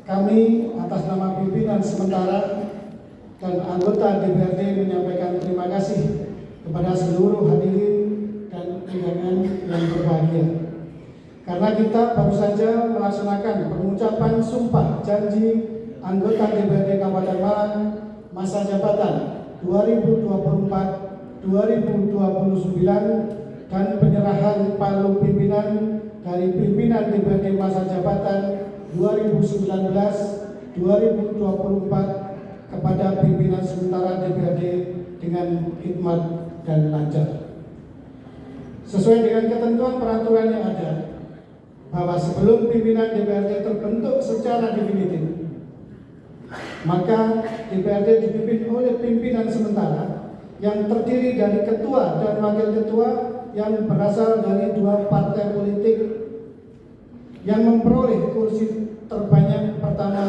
E: kami atas nama pimpinan sementara dan anggota DPRD menyampaikan terima kasih kepada seluruh hadirin dan undangan yang berbahagia. Karena kita baru saja melaksanakan pengucapan sumpah janji anggota DPRD Kabupaten Malang masa jabatan 2024-2029 dan penyerahan palu pimpinan dari pimpinan DPRD masa jabatan 2019-2024 kepada pimpinan sementara DPRD dengan hikmat dan lancar. Sesuai dengan ketentuan peraturan yang ada, bahwa sebelum pimpinan DPRD terbentuk secara definitif, maka DPRD dipimpin oleh pimpinan sementara yang terdiri dari ketua dan wakil ketua yang berasal dari dua partai politik yang memperoleh kursi terbanyak pertama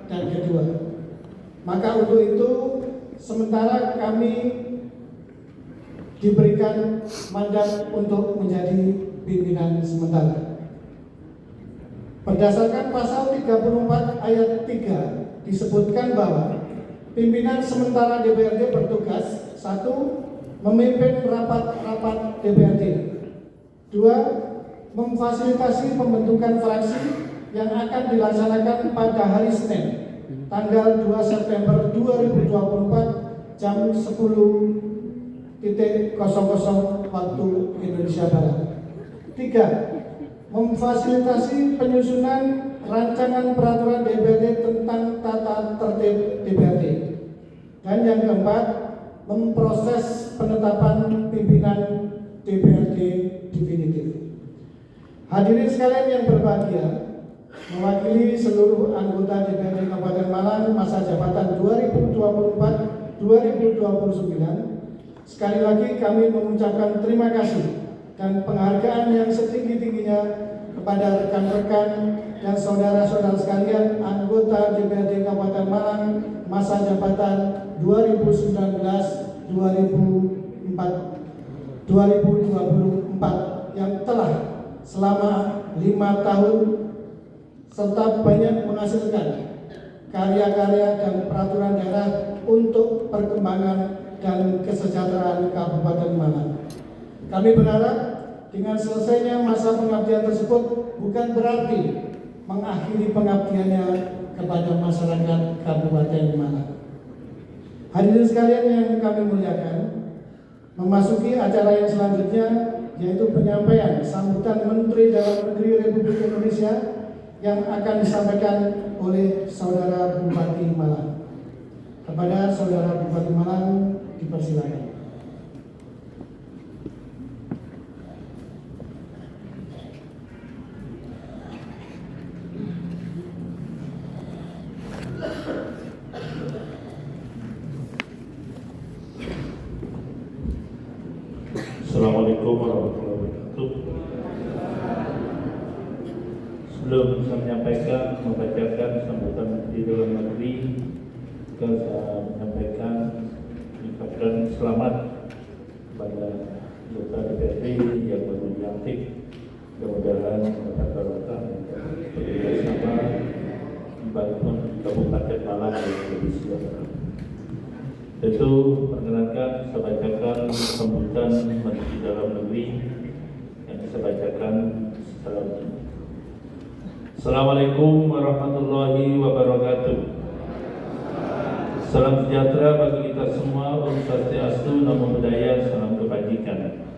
E: dan kedua. Maka untuk itu sementara kami diberikan mandat untuk menjadi pimpinan sementara. Berdasarkan pasal 34 ayat 3 disebutkan bahwa pimpinan sementara DPRD bertugas: 1. Memimpin rapat-rapat DPRD. 2. Memfasilitasi pembentukan fraksi yang akan dilaksanakan pada hari Senin, tanggal 2 September 2024 jam 10.00 waktu Indonesia Barat. 3. Memfasilitasi penyusunan rancangan peraturan DPRD tentang tata tertib DPRD. Dan yang keempat, memproses penetapan pimpinan DPRD definitif. Hadirin sekalian yang berbahagia, mewakili seluruh anggota DPRD Kabupaten Malang masa jabatan 2024-2029, sekali lagi kami mengucapkan terima kasih dan penghargaan yang setinggi-tingginya kepada rekan-rekan dan saudara-saudara sekalian anggota DPRD Kabupaten Malang masa jabatan 2019-2024 yang telah selama 5 tahun serta banyak menghasilkan karya-karya dan peraturan daerah untuk perkembangan dan kesejahteraan Kabupaten Malang. Kami berharap dengan selesainya masa pengabdian tersebut bukan berarti mengakhiri pengabdiannya kepada masyarakat Kabupaten Malang. Hadirin sekalian yang kami muliakan, memasuki acara yang selanjutnya, yaitu penyampaian sambutan Menteri Dalam Negeri Republik Indonesia yang akan disampaikan oleh Saudara Bupati Malang. Kepada Saudara Bupati Malang dipersilakan.
F: Assalamualaikum warahmatullahi wabarakatuh. Sebelum saya membacakan sambutan Menteri Dalam Negeri, saya menyampaikan mengucapkan selamat kepada anggota DPRD yang baru dilantik. Mudah-mudahan mendapat barokah dan bekerja sama Kabupaten Malang yang lebih sejahtera. Tentu perkenankan saya bacakan sambutan Menteri Dalam Negeri yang saya bacakan secara umum. Assalamualaikum warahmatullahi wabarakatuh. Salam sejahtera bagi kita semua, Om Swastiastu, Namo Buddhaya, salam kebajikan.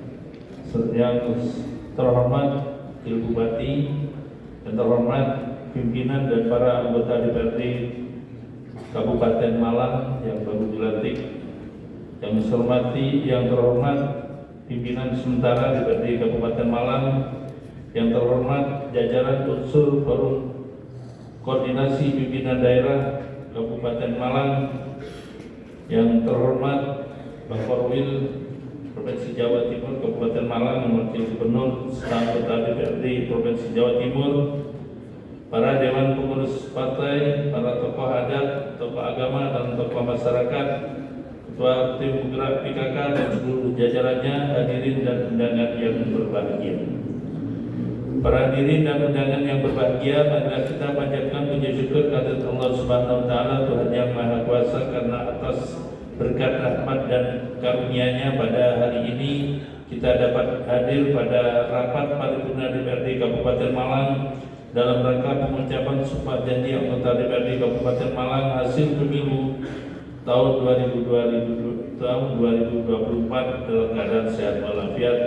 F: Yang terhormat Ibu Bupati dan terhormat pimpinan dan para anggota DPRD Kabupaten Malang yang baru dilantik, yang terhormat pimpinan sementara DPRD Kabupaten Malang, yang terhormat jajaran unsur forum koordinasi pimpinan daerah Kabupaten Malang, yang terhormat Bang Korwil Provinsi Jawa Timur Kabupaten Malang, yang wakil gubernur serta anggota DPRD Provinsi Jawa Timur, para dewan pengurus partai, para tokoh adat, tokoh agama dan tokoh masyarakat, ketua tim penggerak PKK dan seluruh jajarannya, hadirin dan undangan yang berbahagia. Para hadirin dan undangan yang berbahagia, marilah kita panjatkan puji syukur kehadirat Allah Subhanahu wa taala, Tuhan yang Maha Kuasa, karena atas berkat rahmat dan karunia-Nya pada hari ini kita dapat hadir pada rapat paripurna DPRD Kabupaten Malang dalam rangka pengucapan sumpah janji anggota DPRD Kabupaten Malang hasil pemilu tahun 2024 dalam keadaan sehat walafiat.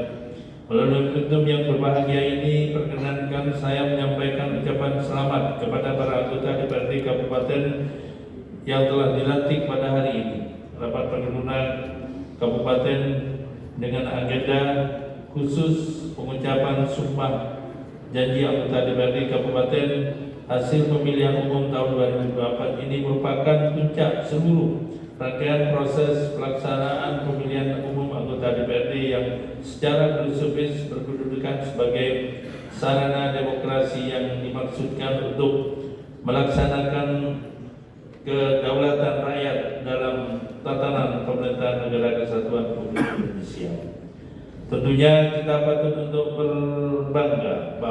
F: Melalui momentum yang berbahagia ini, perkenankan saya menyampaikan ucapan selamat kepada para anggota DPRD Kabupaten yang telah dilantik pada hari ini. Rapat paripurna Kabupaten dengan agenda khusus pengucapan sumpah janji anggota DPRD Kabupaten hasil pemilihan umum tahun 2024 ini merupakan puncak seluruh rangkaian proses pelaksanaan pemilihan umum anggota DPRD yang secara filosofis berkedudukan sebagai sarana demokrasi yang dimaksudkan untuk melaksanakan kedaulatan rakyat dalam tatanan pemerintahan negara kesatuan Republik Indonesia. Tentunya kita patut untuk berbangga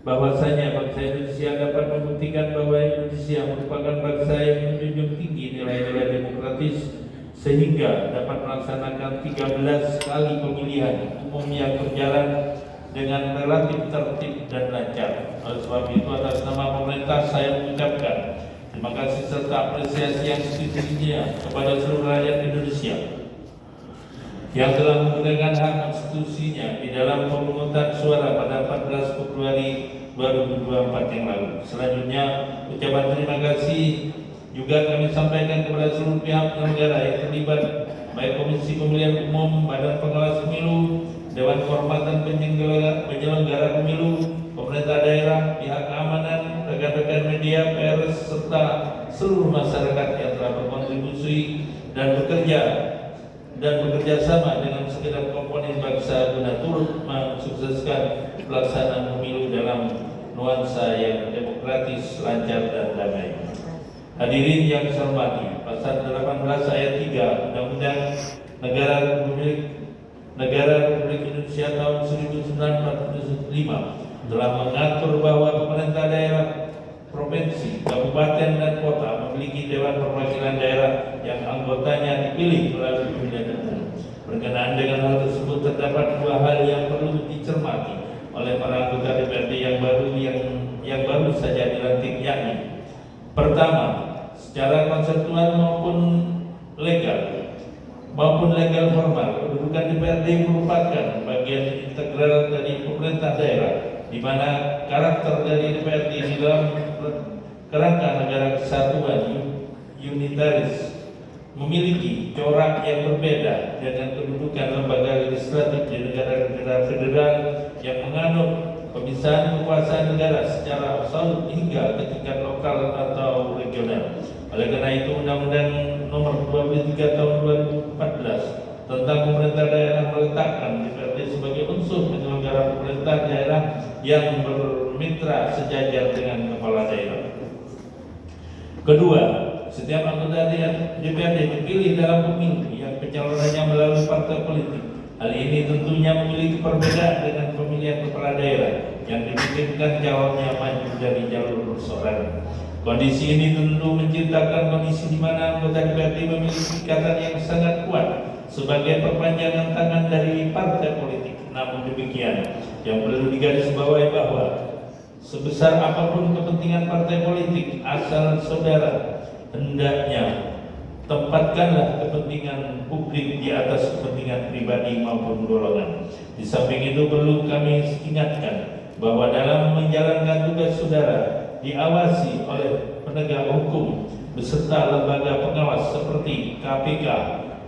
F: bahwasanya bangsa Indonesia dapat membuktikan bahwa Indonesia merupakan bangsa yang menjunjung tinggi nilai-nilai demokratis sehingga dapat melaksanakan 13 kali pemilihan umum yang berjalan dengan relatif tertib dan lancar. Oleh sebab itu, atas nama pemerintah saya mengucapkan terima kasih serta apresiasi yang setinggi-tingginya kepada seluruh rakyat Indonesia yang telah menggunakan hak konstitusinya di dalam pemungutan suara pada 14 Februari 2024 yang lalu. Selanjutnya, ucapan terima kasih juga kami sampaikan kepada seluruh pihak penyelenggara yang terlibat, baik Komisi Pemilihan Umum, Badan Pengawas Pemilu, Dewan Kehormatan Penyelenggara Pemilu, pemerintah daerah, pihak keamanan, rekan-rekan media, pers, serta seluruh masyarakat yang telah berkontribusi dan bekerja sama dengan segenap komponen bangsa guna turut mensukseskan pelaksanaan pemilu dalam nuansa yang demokratis, lancar dan damai. Hadirin yang saya hormati, pasal 18 ayat 3 Undang-Undang Negara Republik Indonesia tahun 1945 telah mengatur bahwa pemerintah daerah, provinsi, kabupaten dan kota memiliki dewan perwakilan daerah yang anggotanya dipilih melalui pemilihan umum. Berkenaan dengan hal tersebut, terdapat dua hal yang perlu dicermati oleh para anggota DPRD yang baru saja dilantik, yakni pertama, secara konseptual maupun legal formal, kedudukan DPRD merupakan bagian integral dari pemerintah daerah, di mana karakter dari DPRD di dalam kerangka negara kesatuan unitaris memiliki corak yang berbeda dengan kedudukan lembaga legislatif di negara-negara federal yang menganut pemisahan kekuasaan negara secara absolut hingga ke tingkat lokal atau regional. Oleh karena itu, Undang-Undang Nomor 23 Tahun 2014 tentang pemerintah daerah meletakkan DPRD sebagai unsur penyelenggara pemerintah daerah yang bermitra sejajar dengan kepala daerah. Kedua, setiap anggota DPRD dipilih dalam pemilu yang pencalonannya melalui partai politik. Hal ini tentunya memiliki perbedaan dengan pemilihan kepala daerah, yang dimungkinkan calonnya maju dari jalur perseorangan. Kondisi ini tentu menciptakan kondisi di mana anggota DPRD memiliki ikatan yang sangat kuat sebagai perpanjangan tangan dari partai politik. Namun demikian, yang perlu digarisbawahi bahwa sebesar apapun kepentingan partai politik, asal saudara hendaknya tempatkanlah kepentingan publik di atas kepentingan pribadi maupun golongan. Di samping itu perlu kami ingatkan bahwa dalam menjalankan tugas saudara diawasi oleh penegak hukum beserta lembaga pengawas seperti KPK,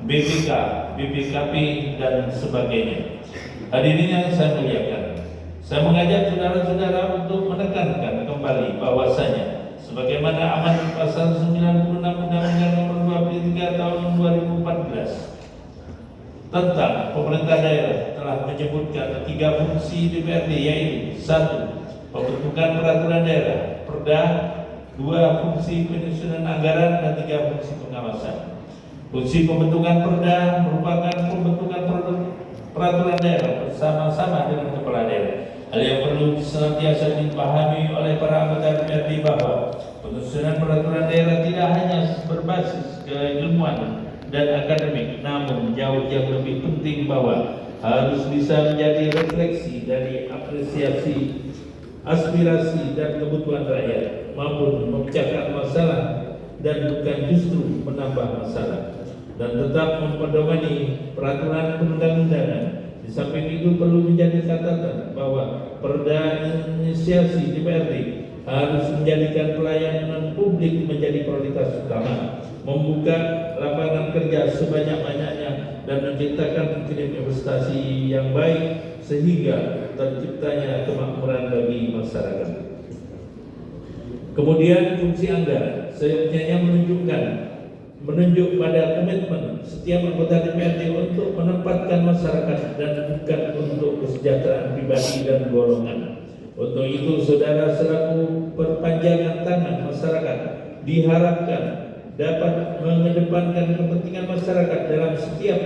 F: BPK, BPKP, dan sebagainya. Hadirin yang saya muliakan, saya mengajak saudara-saudara untuk menekankan kembali bahwasanya sebagaimana amanat pasal 96 Undang-Undang Nomor 23 Tahun 2014 tentang pemerintah daerah telah menyebutkan 3 fungsi DPRD, yaitu 1. Pembentukan peraturan daerah, Perda, 2. Fungsi penyusunan anggaran, dan 3. Fungsi pengawasan. Fungsi pembentukan Perda merupakan pembentukan peraturan daerah bersama-sama dengan kepala daerah. Hal yang perlu senantiasa dipahami oleh para anggota DPRD bahwa penyusunan peraturan daerah tidak hanya berbasis keilmuan dan akademik, namun jauh yang lebih penting bahwa harus bisa menjadi refleksi dari apresiasi, aspirasi, dan kebutuhan rakyat, maupun memecahkan masalah dan bukan justru menambah masalah, dan tetap mempedomani peraturan perundang-undangan. Di samping itu perlu menjadi catatan bahwa perda inisiasi DPRD harus menjadikan pelayanan publik menjadi prioritas utama, membuka lapangan kerja sebanyak-banyaknya, dan menciptakan iklim investasi yang baik sehingga terciptanya kemakmuran bagi masyarakat. Kemudian fungsi anggaran seyogyanya menunjuk pada komitmen setiap anggota DPRD untuk menempatkan masyarakat dan bukan untuk kesejahteraan pribadi dan golongan. Untuk itu, saudara selaku perpanjangan tangan masyarakat diharapkan dapat mengedepankan kepentingan masyarakat dalam setiap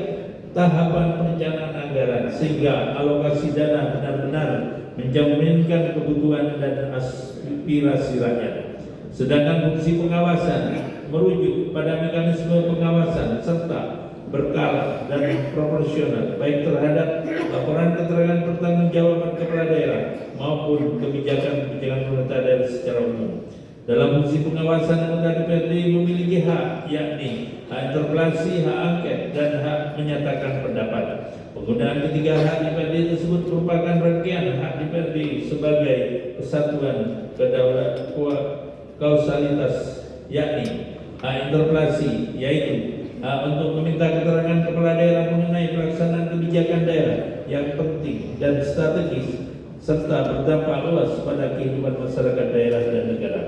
F: tahapan perencanaan anggaran, sehingga alokasi dana benar-benar menjaminkan kebutuhan dan aspirasi rakyat. Sedangkan fungsi pengawasan merujuk pada mekanisme pengawasan serta berkala dan proporsional, baik terhadap laporan keterangan pertanggungjawaban kepala daerah maupun kebijakan-kebijakan pemerintah daerah secara umum. Dalam fungsi pengawasan, anggota DPRD memiliki hak, yakni hak interpelasi, hak angket, dan hak menyatakan pendapat. Penggunaan ketiga hak DPRD tersebut merupakan rangkaian hak DPRD sebagai kesatuan kausalitas, yakni hak interpelasi, yaitu hak untuk meminta keterangan kepala daerah mengenai pelaksanaan kebijakan daerah yang penting dan strategis serta berdampak luas pada kehidupan masyarakat daerah dan negara.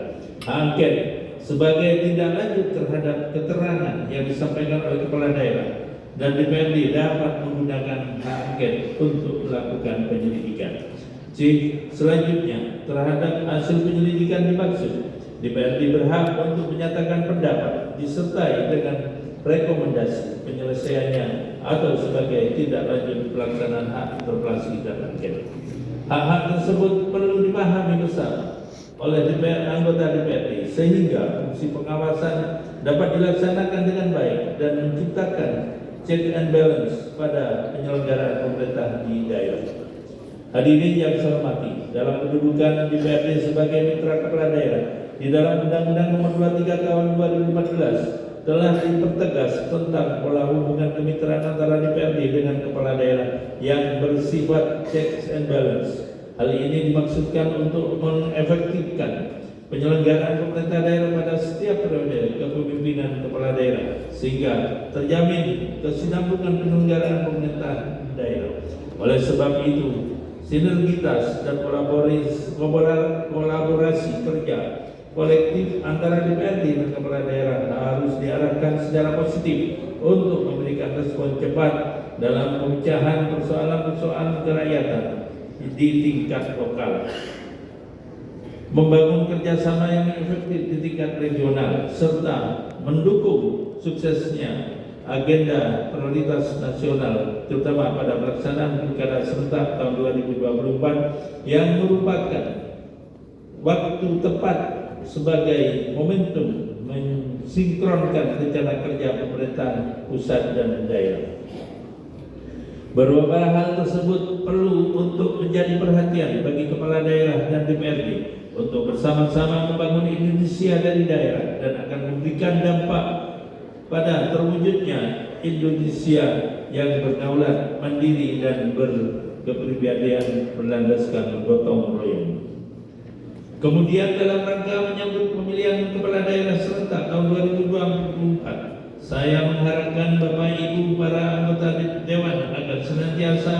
F: Hak angket sebagai tindak lanjut terhadap keterangan yang disampaikan oleh kepala daerah, dan DPRD dapat menggunakan hak angket untuk melakukan penyelidikan. C. Selanjutnya, terhadap hasil penyelidikan dimaksud, DPRD berhak untuk menyatakan pendapat disertai dengan rekomendasi penyelesaiannya atau sebagai tindak lanjut pelaksanaan hak interpelasi dan angket. Hak-hak tersebut perlu dipahami bersama oleh anggota DPRD sehingga fungsi pengawasan dapat dilaksanakan dengan baik dan menciptakan check and balance pada penyelenggaraan pemerintah di daerah. Hadirin yang saya hormati, dalam kedudukan DPRD sebagai mitra kepala daerah di dalam Undang-Undang Nomor 23 Tahun 2014 telah dipertegas tentang pola hubungan kemitraan antara DPRD dengan kepala daerah yang bersifat checks and balance. Hal ini dimaksudkan untuk mengefektifkan penyelenggaraan pemerintah daerah pada setiap periode kepemimpinan kepala daerah sehingga terjamin kesinambungan penyelenggaraan pemerintah daerah. Oleh sebab itu, sinergitas dan kolaborasi kerja kolektif antara DPRD dan kepala daerah harus diarahkan secara positif untuk memberikan respon cepat dalam pemecahan persoalan-persoalan kerakyatan di tingkat lokal, membangun kerjasama yang efektif di tingkat regional, serta mendukung suksesnya agenda prioritas nasional terutama pada pelaksanaan Pilkada serentak tahun 2024 yang merupakan waktu tepat sebagai momentum mensinkronkan rencana kerja pemerintahan pusat dan daerah. Beberapa hal tersebut perlu untuk menjadi perhatian bagi kepala daerah dan DPRD untuk bersama-sama membangun Indonesia dari daerah dan akan memberikan dampak pada terwujudnya Indonesia yang berdaulat, mandiri dan berkepribadian berlandaskan gotong royong. Kemudian dalam rangka menyambut pemilihan kepala daerah serentak tahun 2024, saya mengharapkan Bapak Ibu para anggota Dewan agar senantiasa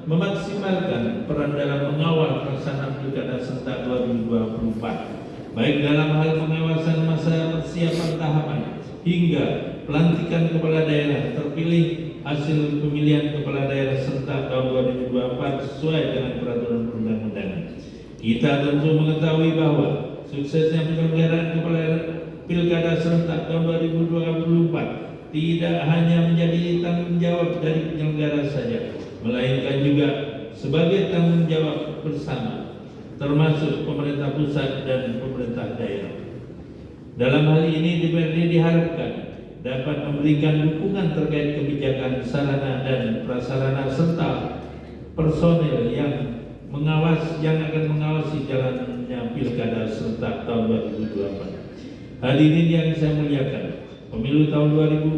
F: memaksimalkan peran dalam mengawal pelaksanaan Pilkada serentak 2024, baik dalam hal pengawasan masa persiapan tahapan hingga pelantikan kepala daerah terpilih hasil pemilihan kepala daerah serentak tahun 2024 sesuai dengan peraturan perundang-undangan. Kita tentu mengetahui bahwa suksesnya penyelenggaraan kepala Pilkada serentak tahun 2024 tidak hanya menjadi tanggung jawab dari penyelenggara saja, melainkan juga sebagai tanggung jawab bersama, termasuk pemerintah pusat dan pemerintah daerah. Dalam hal ini DPRD diharapkan dapat memberikan dukungan terkait kebijakan sarana dan prasarana serta personel yang akan mengawasi jalannya Pilkada serentak tahun 2024. Hadirin yang saya muliakan, pemilu tahun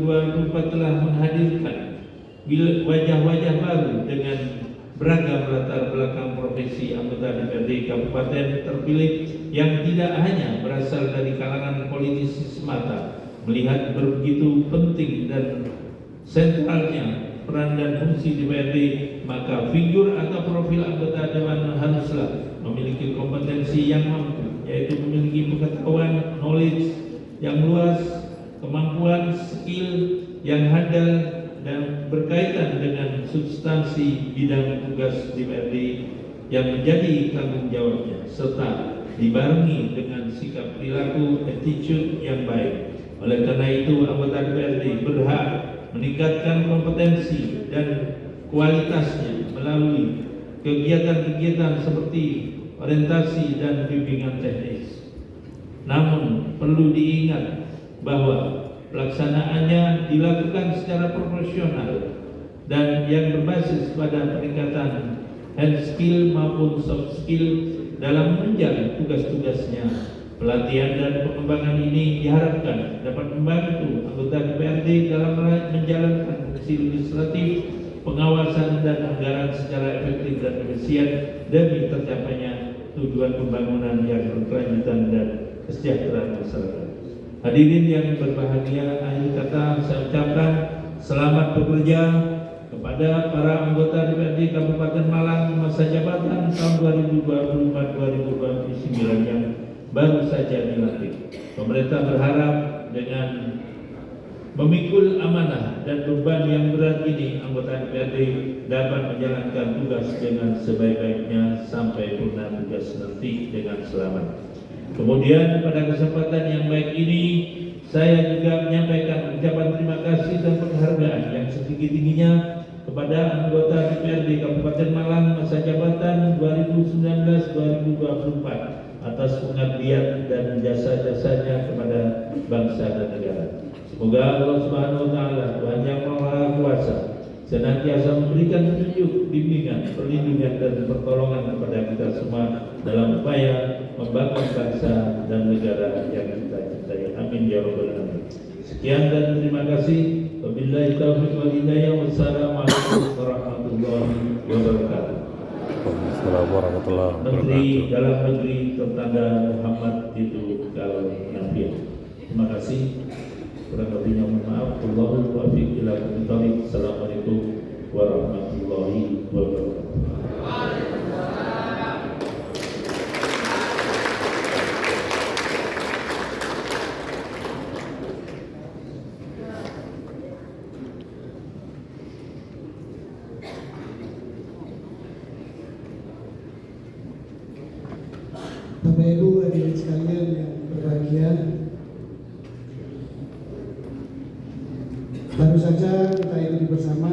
F: 2024 telah menghadirkan wajah-wajah baru dengan beragam latar belakang profesi anggota DPRD Kabupaten terpilih yang tidak hanya berasal dari kalangan politisi semata. Melihat begitu penting dan sentralnya peran dan fungsi DPRD, maka figur atau profil anggota dewan haruslah memiliki kompetensi yang mampu, yaitu memiliki pengetahuan, knowledge yang luas, kemampuan, skill yang handal dan berkaitan dengan substansi bidang tugas DPRD yang menjadi tanggung jawabnya, serta dibarengi dengan sikap perilaku attitude yang baik. Oleh karena itu, anggota DPRD berhak meningkatkan kompetensi dan kualitasnya melalui kegiatan-kegiatan seperti orientasi dan bimbingan teknis. Namun perlu diingat bahwa pelaksanaannya dilakukan secara proporsional dan yang berbasis pada peningkatan hand skill maupun soft skill dalam menunjang tugas-tugasnya. Pelatihan dan pengembangan ini diharapkan dapat membantu anggota DPRD dalam menjalankan fungsi legislatif, pengawasan dan anggaran secara efektif dan efisien demi tercapainya tujuan pembangunan yang berkelanjutan dan kesejahteraan masyarakat. Hadirin yang berbahagia, akhir kata saya ucapkan selamat bekerja kepada para anggota DPRD Kabupaten Malang masa jabatan tahun 2024-2029 yang baru saja dilantik. Pemerintah berharap dengan memikul amanah dan beban yang berat ini, anggota DPRD dapat menjalankan tugas dengan sebaik-baiknya sampai purna tugas nanti dengan selamat. Kemudian pada kesempatan yang baik ini, saya juga menyampaikan ucapan terima kasih dan penghargaan yang setinggi-tingginya kepada anggota DPRD Kabupaten Malang masa jabatan 2019-2024 atas pengabdian dan jasa-jasanya kepada bangsa dan negara. Semoga Allah Subhanahu wa taala, Tuhan yang Maha Kuasa, senantiasa memberikan petunjuk, bimbingan, perlindungan dan pertolongan kepada kita semua dalam upaya membangun bangsa dan negara yang kita cintai. Amin ya rabbal alamin. Sekian dan terima kasih. Wabillahi taufiq wal hidayah. Wassalamualaikum warahmatullahi wabarakatuh.
G: Assalamualaikum warahmatullahi wabarakatuh.
F: Menteri Dalam Negeri Tertanda Muhammad Titu Kalnavian. Terima kasih. Kurang lebihnya mohon maaf. Wallahul muwaffiq ila aqwamit thoriq. Assalamualaikum warahmatullahi wabarakatuh.
E: Bapak Ibu hadirin sekalian yang berbahagia, Baru saja kita ikuti bersama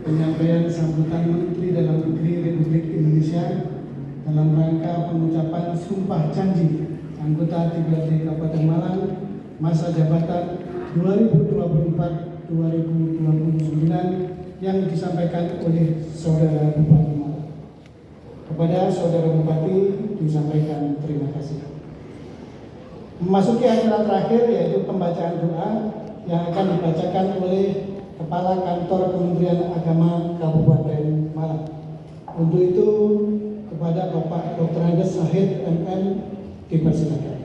E: penyampaian sambutan Menteri Dalam Negeri Republik Indonesia dalam rangka pengucapan Sumpah Janji anggota DPRD Kabupaten Malang masa jabatan 2024-2029 yang disampaikan oleh Saudara Bupati Malang. Kepada Saudara Bupati disampaikan terima kasih. Memasuki acara terakhir yaitu pembacaan doa yang akan dibacakan oleh Kepala Kantor Kementerian Agama Kabupaten Malang. Untuk itu kepada Bapak Dr. Andes Syahid MM dipersilakan.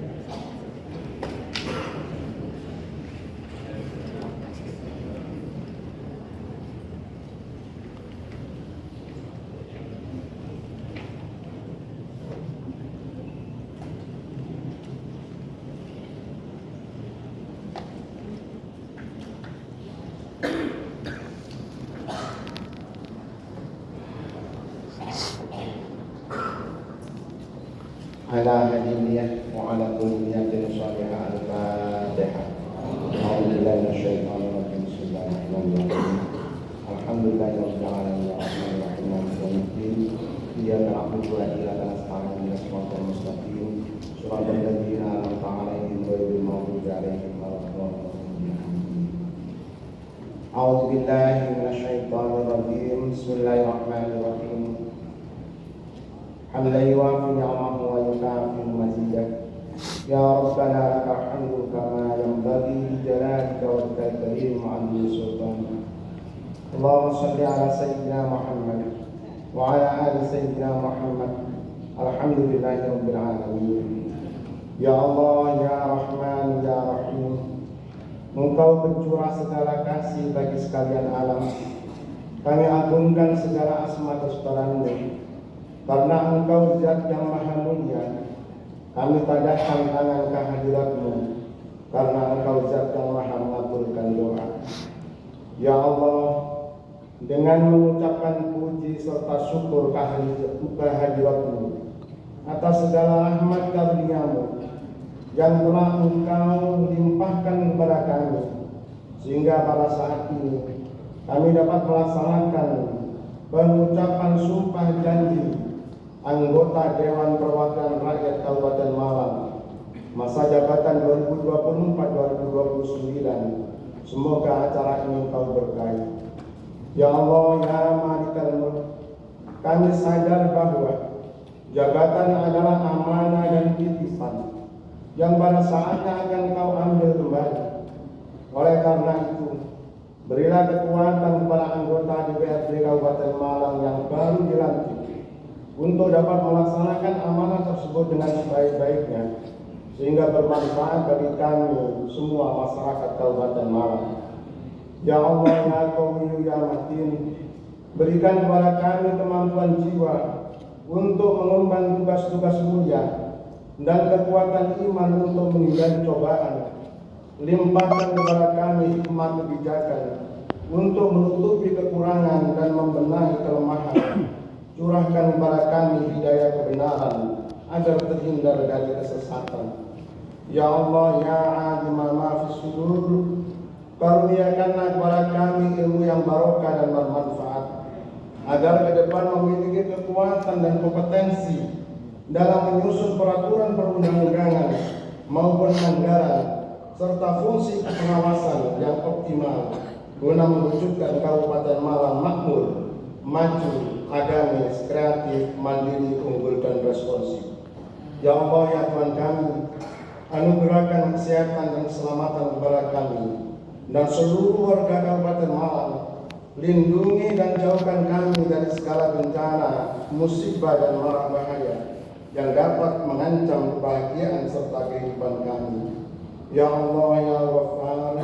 H: على هدية وعلى كل نية صالحة الفاتحة. أعوذ بالله من الشيطان الرجيم. بسم الله الرحمن الرحيم. الحمد لله رب العالمين الرحمن الرحيم مالك يوم الدين. إياك نعبد وإياك نستعين اهدنا الصراط المستقيم صراط الذين أنعمت عليهم غير المغضوب عليهم ولا الضالين. أعوذ بالله من الشيطان الرجيم. بسم الله الرحمن الرحيم. حمدا يوافي نعمه ويكافئ مزيده. يا ربنا لك الحمد كما ينبغي لجلالك وجهك الكريم وعظيم سلطانك. اللهم صل على سيدنا محمد وعلى آل سيدنا محمد. الحمد لله رب العالمين. Ya Allah, ya Rahman, ya Rahim, Engkau pencurah segala kasih bagi sekalian alam. Kami agungkan segala asma kesukaran-Mu. Karena Engkau Zat yang Maha Mulia, kami tadahkan tangan kehadirat-Mu. Karena Engkau Zat yang Maha mengabulkan doa. Ya Allah, dengan mengucapkan puji serta syukur kehadirat-Mu atas segala rahmat karunia-Mu yang telah Engkau limpahkan kepada kami, sehingga pada saat ini kami dapat melaksanakan pengucapan sumpah janji anggota Dewan Perwakilan Rakyat Kabupaten Malang masa jabatan 2024-2029. Semoga acara ini Engkau berkahi. Ya Allah, ya Malikal Mulk, kami sadar bahwa jabatan adalah amanah dan titipan yang pada saatnya akan Kau ambil kembali. Oleh karena itu, berilah kekuatan kepada anggota DPRD Kabupaten Malang yang baru dilantik untuk dapat melaksanakan amanah tersebut dengan sebaik-baiknya, sehingga bermanfaat bagi kami semua masyarakat Kabupaten Malang. Ya Allah, ya Qawiyu, ya Matin, berikan kepada kami kemampuan jiwa untuk mengemban tugas-tugas mulia dan kekuatan iman untuk menghindari cobaan. Limpahkan kepada kami hikmat kebijakan untuk menutupi kekurangan dan membenahi kelemahan. Curahkan kepada kami hidayah kebenaran agar terhindar dari kesesatan. Ya Allah, ya Alimah ma fis sudur, karuniakanlah kepada kami ilmu yang barokah dan bermanfaat, agar ke depan memiliki kekuatan dan kompetensi dalam menyusun peraturan perundang-undangan maupun anggaran serta fungsi pengawasan yang optimal guna mewujudkan Kabupaten Malang makmur, maju, agamis, kreatif, mandiri, unggul, dan responsif. Ya Allah, ya Tuhan kami, anugerahkan kesehatan dan keselamatan kepada kami dan seluruh warga Kabupaten Malang. Lindungi dan jauhkan kami dari segala bencana, musibah, dan mara bahaya yang dapat mengancam kebahagiaan serta kehidupan kami. Ya Allah, ya Ghaffar,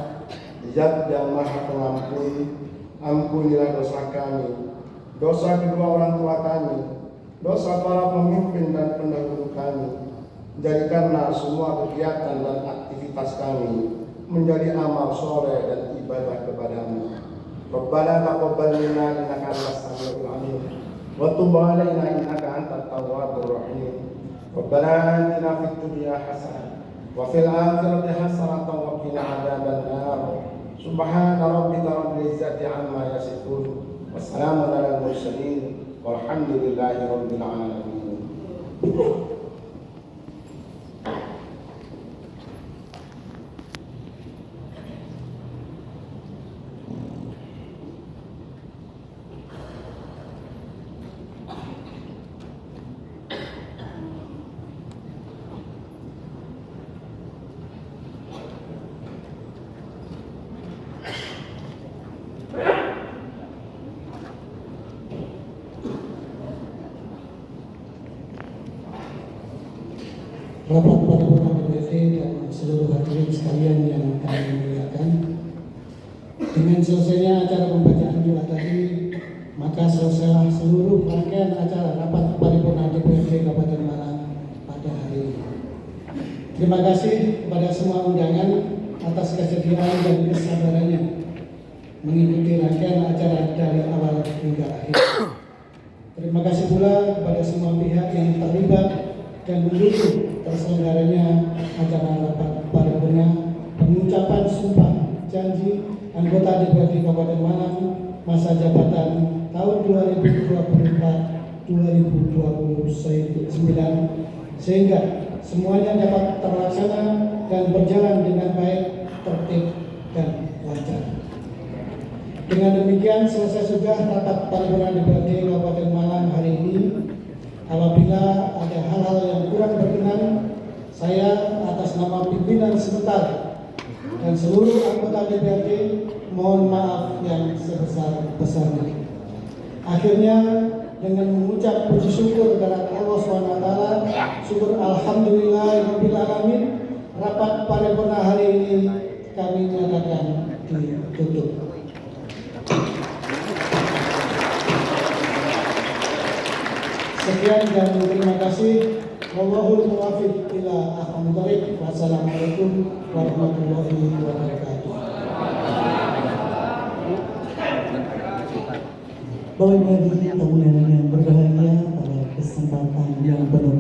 H: Zat yang Maha Pengampun, ampunilah dosa kami, dosa kedua orang tua kami, dosa para pemimpin dan pendahulu kami. Jadikanlah semua kegiatan dan aktivitas kami menjadi amal soleh dan ibadah kepadamu. Rabbana taqabbal minna innaka antas samiul alim wa tub alaina innaka antat tawwabur rahim. Rabbana atina fid dunya hasanah wa fil akhirati hasanah wa qina adzaban nar. Subhana rabbika rabbil izzati amma yasifun. Wassalamun alal mursalin. Walhamdulillahi rabbil alamin.
E: Rapat paripurna DPRD dan seluruh hadirin sekalian yang kami muliakan. Dengan selesainya acara pembacaan doa tadi, maka selesailah seluruh rangkaian acara rapat paripurna DPRD Kabupaten Malang pada hari ini. Terima kasih kepada semua undangan atas kesediaan dan kesabarannya mengikuti rangkaian acara dari awal hingga akhir. Terima kasih pula kepada semua pihak yang terlibat dan mendukung terselenggaranya acara rapat paripurna pengucapan sumpah janji anggota DPRD Kabupaten Malang masa jabatan tahun 2024-2029 sehingga semuanya dapat terlaksana dan berjalan dengan baik, tertib dan lancar. Dengan demikian selesai sudah rapat paripurna DPRD Kabupaten Malang hari ini. Apabila ada hal-hal yang kurang berkenan, saya atas nama pimpinan sementara dan seluruh anggota DPRD mohon maaf yang sebesar-besarnya. Akhirnya dengan mengucap puji syukur kepada Allah SWT, syukur alhamdulillahirabbil alamin, rapat paripurna hari ini kami nyatakan ditutup. Sekian dan terima kasih. Wallahul muwaffiq ila aqwamit thoriq. Wassalamualaikum warahmatullahi wabarakatuh.
A: Bapak Ibu hadirin tamu undangan yang berbahagia, pada kesempatan yang penuh